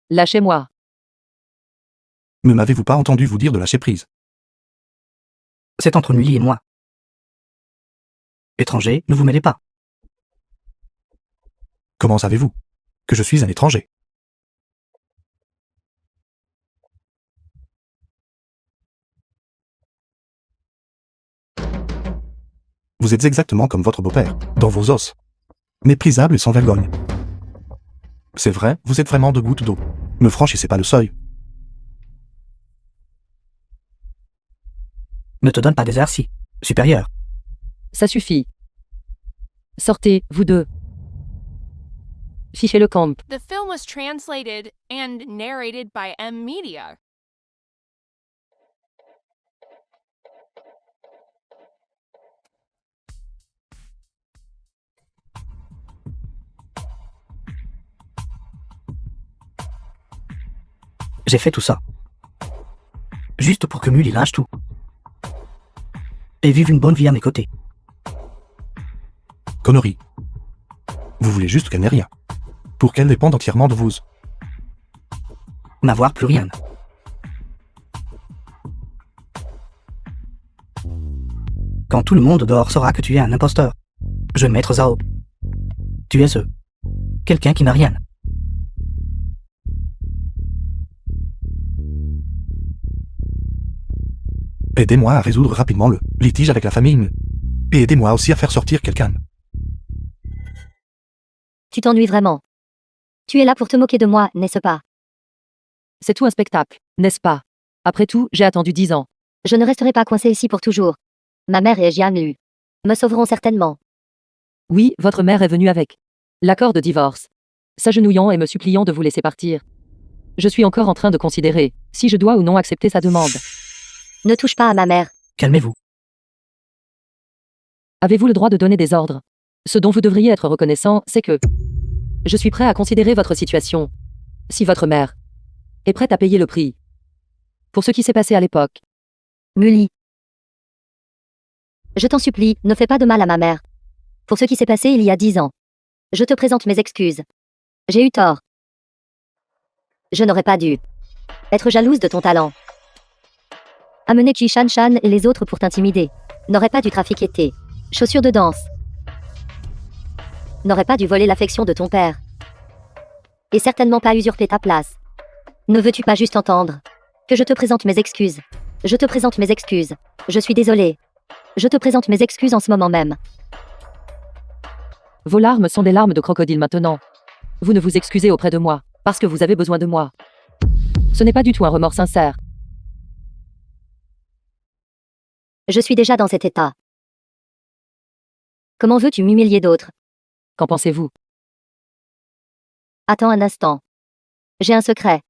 Lâchez-moi. Ne m'avez-vous pas entendu vous dire de lâcher prise? C'est entre Mully et moi. Étranger, ne vous mêlez pas. Comment savez-vous que je suis un étranger? Vous êtes exactement comme votre beau-père, dans vos os. Méprisable et sans vergogne. C'est vrai, vous êtes vraiment 2 gouttes d'eau. Ne franchissez pas le seuil. Ne te donne pas des airs si supérieurs. Ça suffit. Sortez, vous deux. Fichez le camp. The film was translated and narrated by M Media. J'ai fait tout ça. Juste pour que Mully lâche tout. Et vive une bonne vie à mes côtés. Connerie. Vous voulez juste qu'elle n'ait rien. Pour qu'elle dépende entièrement de vous. N'avoir plus rien. Quand tout le monde dehors saura que tu es un imposteur. Jeune maître Zhao. Tu es quelqu'un qui n'a rien. Aidez-moi à résoudre rapidement le litige avec la famille. Et aidez-moi aussi à faire sortir quelqu'un. Tu t'ennuies vraiment. Tu es là pour te moquer de moi, n'est-ce pas? C'est tout un spectacle, n'est-ce pas? Après tout, j'ai attendu 10 ans. Je ne resterai pas coincé ici pour toujours. Ma mère et Jian Lu me sauveront certainement. Oui, votre mère est venue avec l'accord de divorce, s'agenouillant et me suppliant de vous laisser partir. Je suis encore en train de considérer si je dois ou non accepter sa demande. Ne touche pas à ma mère. Calmez-vous. Avez-vous le droit de donner des ordres? Ce dont vous devriez être reconnaissant, c'est que je suis prêt à considérer votre situation. Si votre mère est prête à payer le prix pour ce qui s'est passé à l'époque. Mully. Je t'en supplie, ne fais pas de mal à ma mère. Pour ce qui s'est passé il y a 10 ans. Je te présente mes excuses. J'ai eu tort. Je n'aurais pas dû être jalouse de ton talent. Amener Qi Shan Shan et les autres pour t'intimider. N'aurais pas dû trafiquer tes chaussures de danse. N'aurais pas dû voler l'affection de ton père. Et certainement pas usurper ta place. Ne veux-tu pas juste entendre que je te présente mes excuses? Je te présente mes excuses. Je suis désolée. Je te présente mes excuses en ce moment même. Vos larmes sont des larmes de crocodile maintenant. Vous ne vous excusez auprès de moi, parce que vous avez besoin de moi. Ce n'est pas du tout un remords sincère. Je suis déjà dans cet état. Comment veux-tu m'humilier d'autres? Qu'en pensez-vous? Attends un instant. J'ai un secret.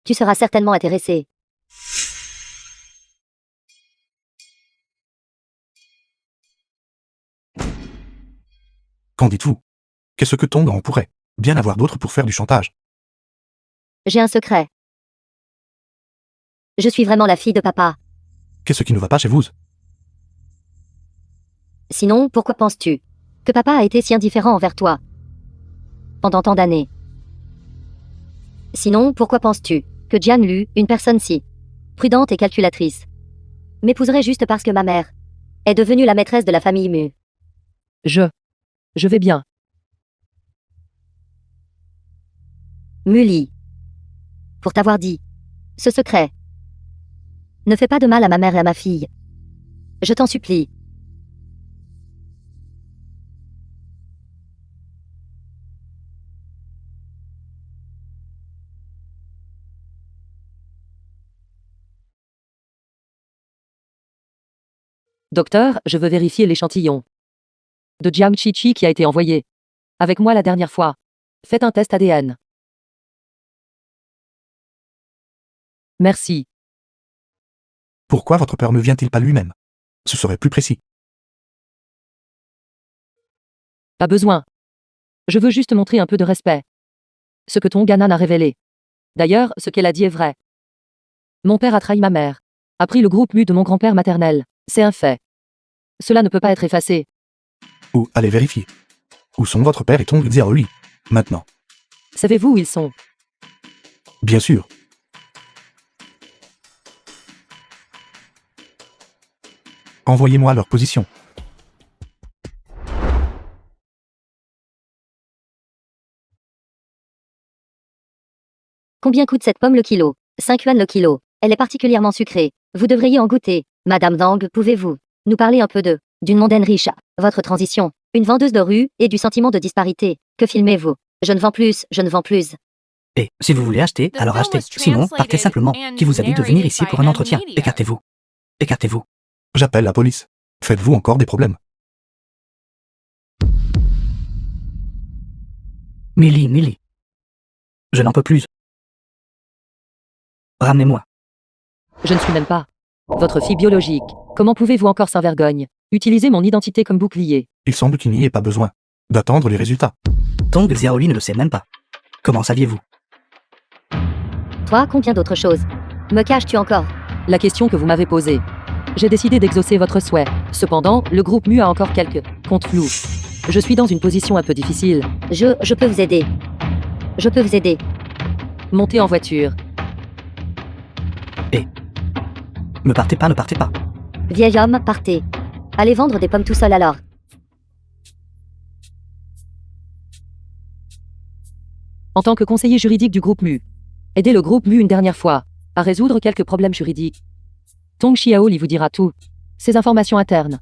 Tu seras certainement intéressé. Qu'en dites-vous? Qu'est-ce que Tong en pourrait bien avoir d'autre pour faire du chantage? J'ai un secret. Je suis vraiment la fille de papa. Qu'est-ce qui ne va pas chez vous? Sinon, pourquoi penses-tu que papa a été si indifférent envers toi pendant tant d'années? Sinon, pourquoi penses-tu que Jian Lu, une personne si prudente et calculatrice, m'épouserait juste parce que ma mère est devenue la maîtresse de la famille Mu? Je vais bien. Mully. Pour t'avoir dit ce secret. Ne fais pas de mal à ma mère et à ma fille. Je t'en supplie. Docteur, je veux vérifier l'échantillon de Jiang Chichi qui a été envoyé avec moi la dernière fois. Faites un test ADN. Merci. Pourquoi votre père ne vient-il pas lui-même? Ce serait plus précis. Pas besoin. Je veux juste montrer un peu de respect. Ce que Tonganan a révélé. D'ailleurs, ce qu'elle a dit est vrai. Mon père a trahi ma mère. A pris le groupe Mu de mon grand-père maternel. C'est un fait. Cela ne peut pas être effacé. Ou allez vérifier. Où sont votre père et Tong Xiaoli maintenant? Savez-vous où ils sont? Bien sûr. Envoyez-moi leur position. Combien coûte cette pomme le kilo? 5 yuan le kilo. Elle est particulièrement sucrée. Vous devriez en goûter. Madame Dang, pouvez-vous nous parler un peu d'une mondaine riche? Votre transition, une vendeuse de rue et du sentiment de disparité. Que filmez-vous? Je ne vends plus, je ne vends plus. Et si vous voulez acheter, The alors film achetez. was Sinon, partez translated simplement. and Qui vous a dit de venir narrated ici by pour un entretien? Media. Écartez-vous. Écartez-vous. J'appelle la police. Faites-vous encore des problèmes? Millie. Je n'en peux plus. Ramenez-moi. Je ne suis même pas votre fille biologique. Comment pouvez-vous encore sans vergogne utiliser mon identité comme bouclier? Il semble qu'il n'y ait pas besoin d'attendre les résultats. Tong Xiaoli ne le sait même pas. Comment saviez-vous? Toi, combien d'autres choses? Me caches-tu encore? La question que vous m'avez posée. J'ai décidé d'exaucer votre souhait. Cependant, le groupe Mu a encore quelques comptes flous. Je suis dans une position un peu difficile. Je peux vous aider. Je peux vous aider. Montez en voiture. Ne partez pas. Vieil homme, partez. Allez vendre des pommes tout seul alors. En tant que conseiller juridique du groupe Mu, aidez le groupe Mu une dernière fois à résoudre quelques problèmes juridiques. Tong Xiaoli vous dira tout. Ces informations internes.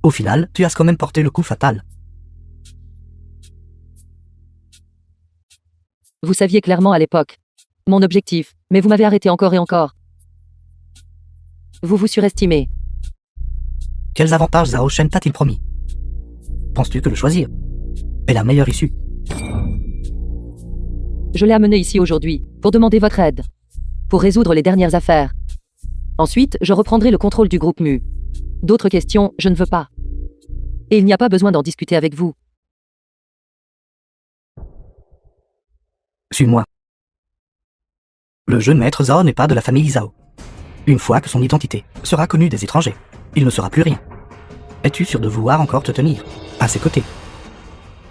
Au final, tu as quand même porté le coup fatal. Vous saviez clairement à l'époque mon objectif, mais vous m'avez arrêté encore et encore. Vous vous surestimez. Quels avantages Zhao Shen t'a-t-il promis? Penses-tu que le choisir est la meilleure issue? Je l'ai amené ici aujourd'hui pour demander votre aide, pour résoudre les dernières affaires. Ensuite, je reprendrai le contrôle du groupe Mu. D'autres questions, je ne veux pas. Et il n'y a pas besoin d'en discuter avec vous. Suis-moi. Le jeune maître Zhao n'est pas de la famille Zhao. Une fois que son identité sera connue des étrangers, il ne sera plus rien. Es-tu sûr de vouloir encore te tenir à ses côtés?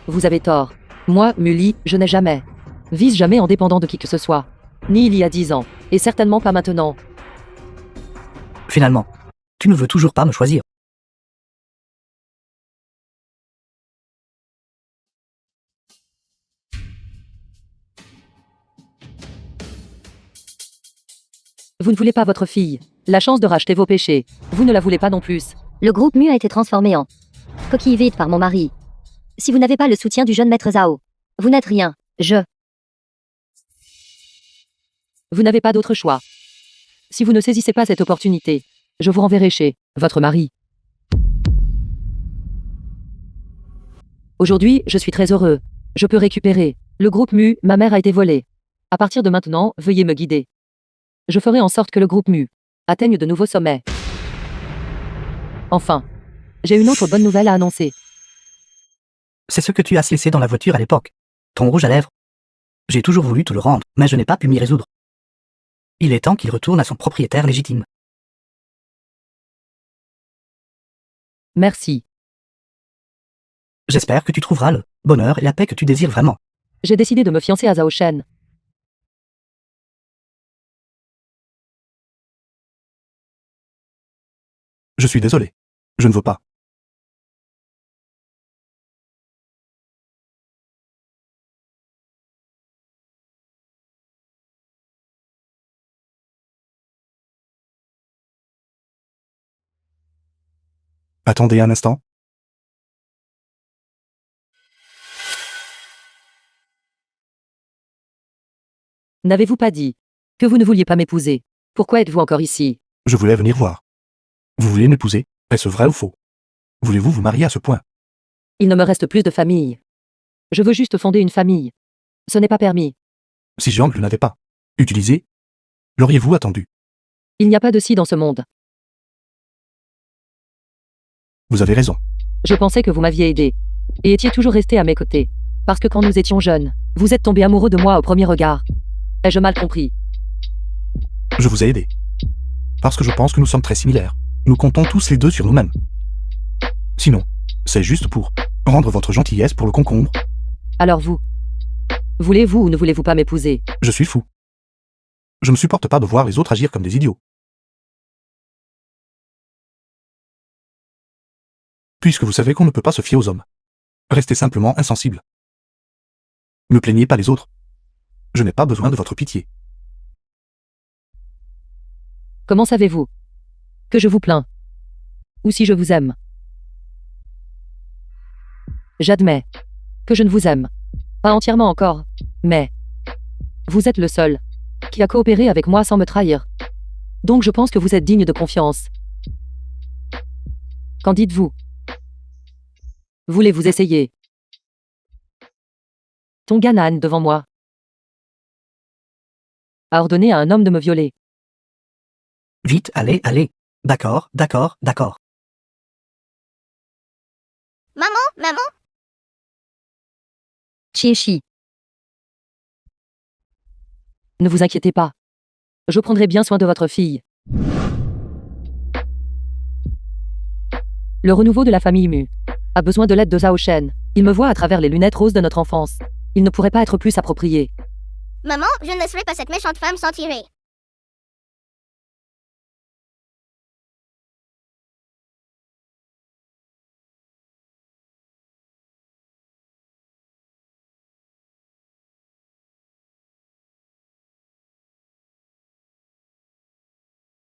Vous avez tort. Moi, Mully, je n'ai jamais. Vise jamais en dépendant de qui que ce soit. Ni il y a 10 ans. Et certainement pas maintenant. Finalement, tu ne veux toujours pas me choisir. Vous ne voulez pas votre fille. La chance de racheter vos péchés. Vous ne la voulez pas non plus. Le groupe Mu a été transformé en coquille vide par mon mari. Si vous n'avez pas le soutien du jeune maître Zhao, vous n'êtes rien. Vous n'avez pas d'autre choix. Si vous ne saisissez pas cette opportunité, je vous renverrai chez votre mari. Aujourd'hui, je suis très heureux. Je peux récupérer. Le groupe Mu, ma mère a été volée. À partir de maintenant, veuillez me guider. Je ferai en sorte que le groupe Mu atteigne de nouveaux sommets. Enfin, j'ai une autre bonne nouvelle à annoncer. C'est ce que tu as laissé dans la voiture à l'époque. Ton rouge à lèvres. J'ai toujours voulu te le rendre, mais je n'ai pas pu m'y résoudre. Il est temps qu'il retourne à son propriétaire légitime. Merci. J'espère que tu trouveras le bonheur et la paix que tu désires vraiment. J'ai décidé de me fiancer à Zhao Shen. Je suis désolé. Je ne veux pas. Attendez un instant. N'avez-vous pas dit que vous ne vouliez pas m'épouser? Pourquoi êtes-vous encore ici? Je voulais venir voir. Vous voulez m'épouser? Est-ce vrai ou faux? Voulez-vous vous marier à ce point? Il ne me reste plus de famille. Je veux juste fonder une famille. Ce n'est pas permis. Si Jean ne l'avait pas utilisé, l'auriez-vous attendu? Il n'y a pas de si dans ce monde. Vous avez raison. Je pensais que vous m'aviez aidé. Et étiez toujours resté à mes côtés. Parce que quand nous étions jeunes, vous êtes tombé amoureux de moi au premier regard. Ai-je mal compris? Je vous ai aidé. Parce que je pense que nous sommes très similaires. Nous comptons tous les deux sur nous-mêmes. Sinon, c'est juste pour rendre votre gentillesse pour le concombre. Alors vous? Voulez-vous ou ne voulez-vous pas m'épouser? Je suis fou. Je ne supporte pas de voir les autres agir comme des idiots. Puisque vous savez qu'on ne peut pas se fier aux hommes. Restez simplement insensible. Ne plaignez pas les autres. Je n'ai pas besoin de votre pitié. Comment savez-vous que je vous plains? Ou si je vous aime? J'admets que je ne vous aime Pas entièrement encore. Mais vous êtes le seul qui a coopéré avec moi sans me trahir. Donc je pense que vous êtes digne de confiance. Qu'en dites-vous? Voulez-vous essayer? Tonganan devant moi a ordonné à un homme de me violer. Vite, allez, allez. D'accord, d'accord, d'accord. Maman, Chiechi. Ne vous inquiétez pas. Je prendrai bien soin de votre fille. Le renouveau de la famille Mu a besoin de l'aide de Zhao Shen. Il me voit à travers les lunettes roses de notre enfance. Il ne pourrait pas être plus approprié. maman, je ne laisserai pas cette méchante femme s'en tirer.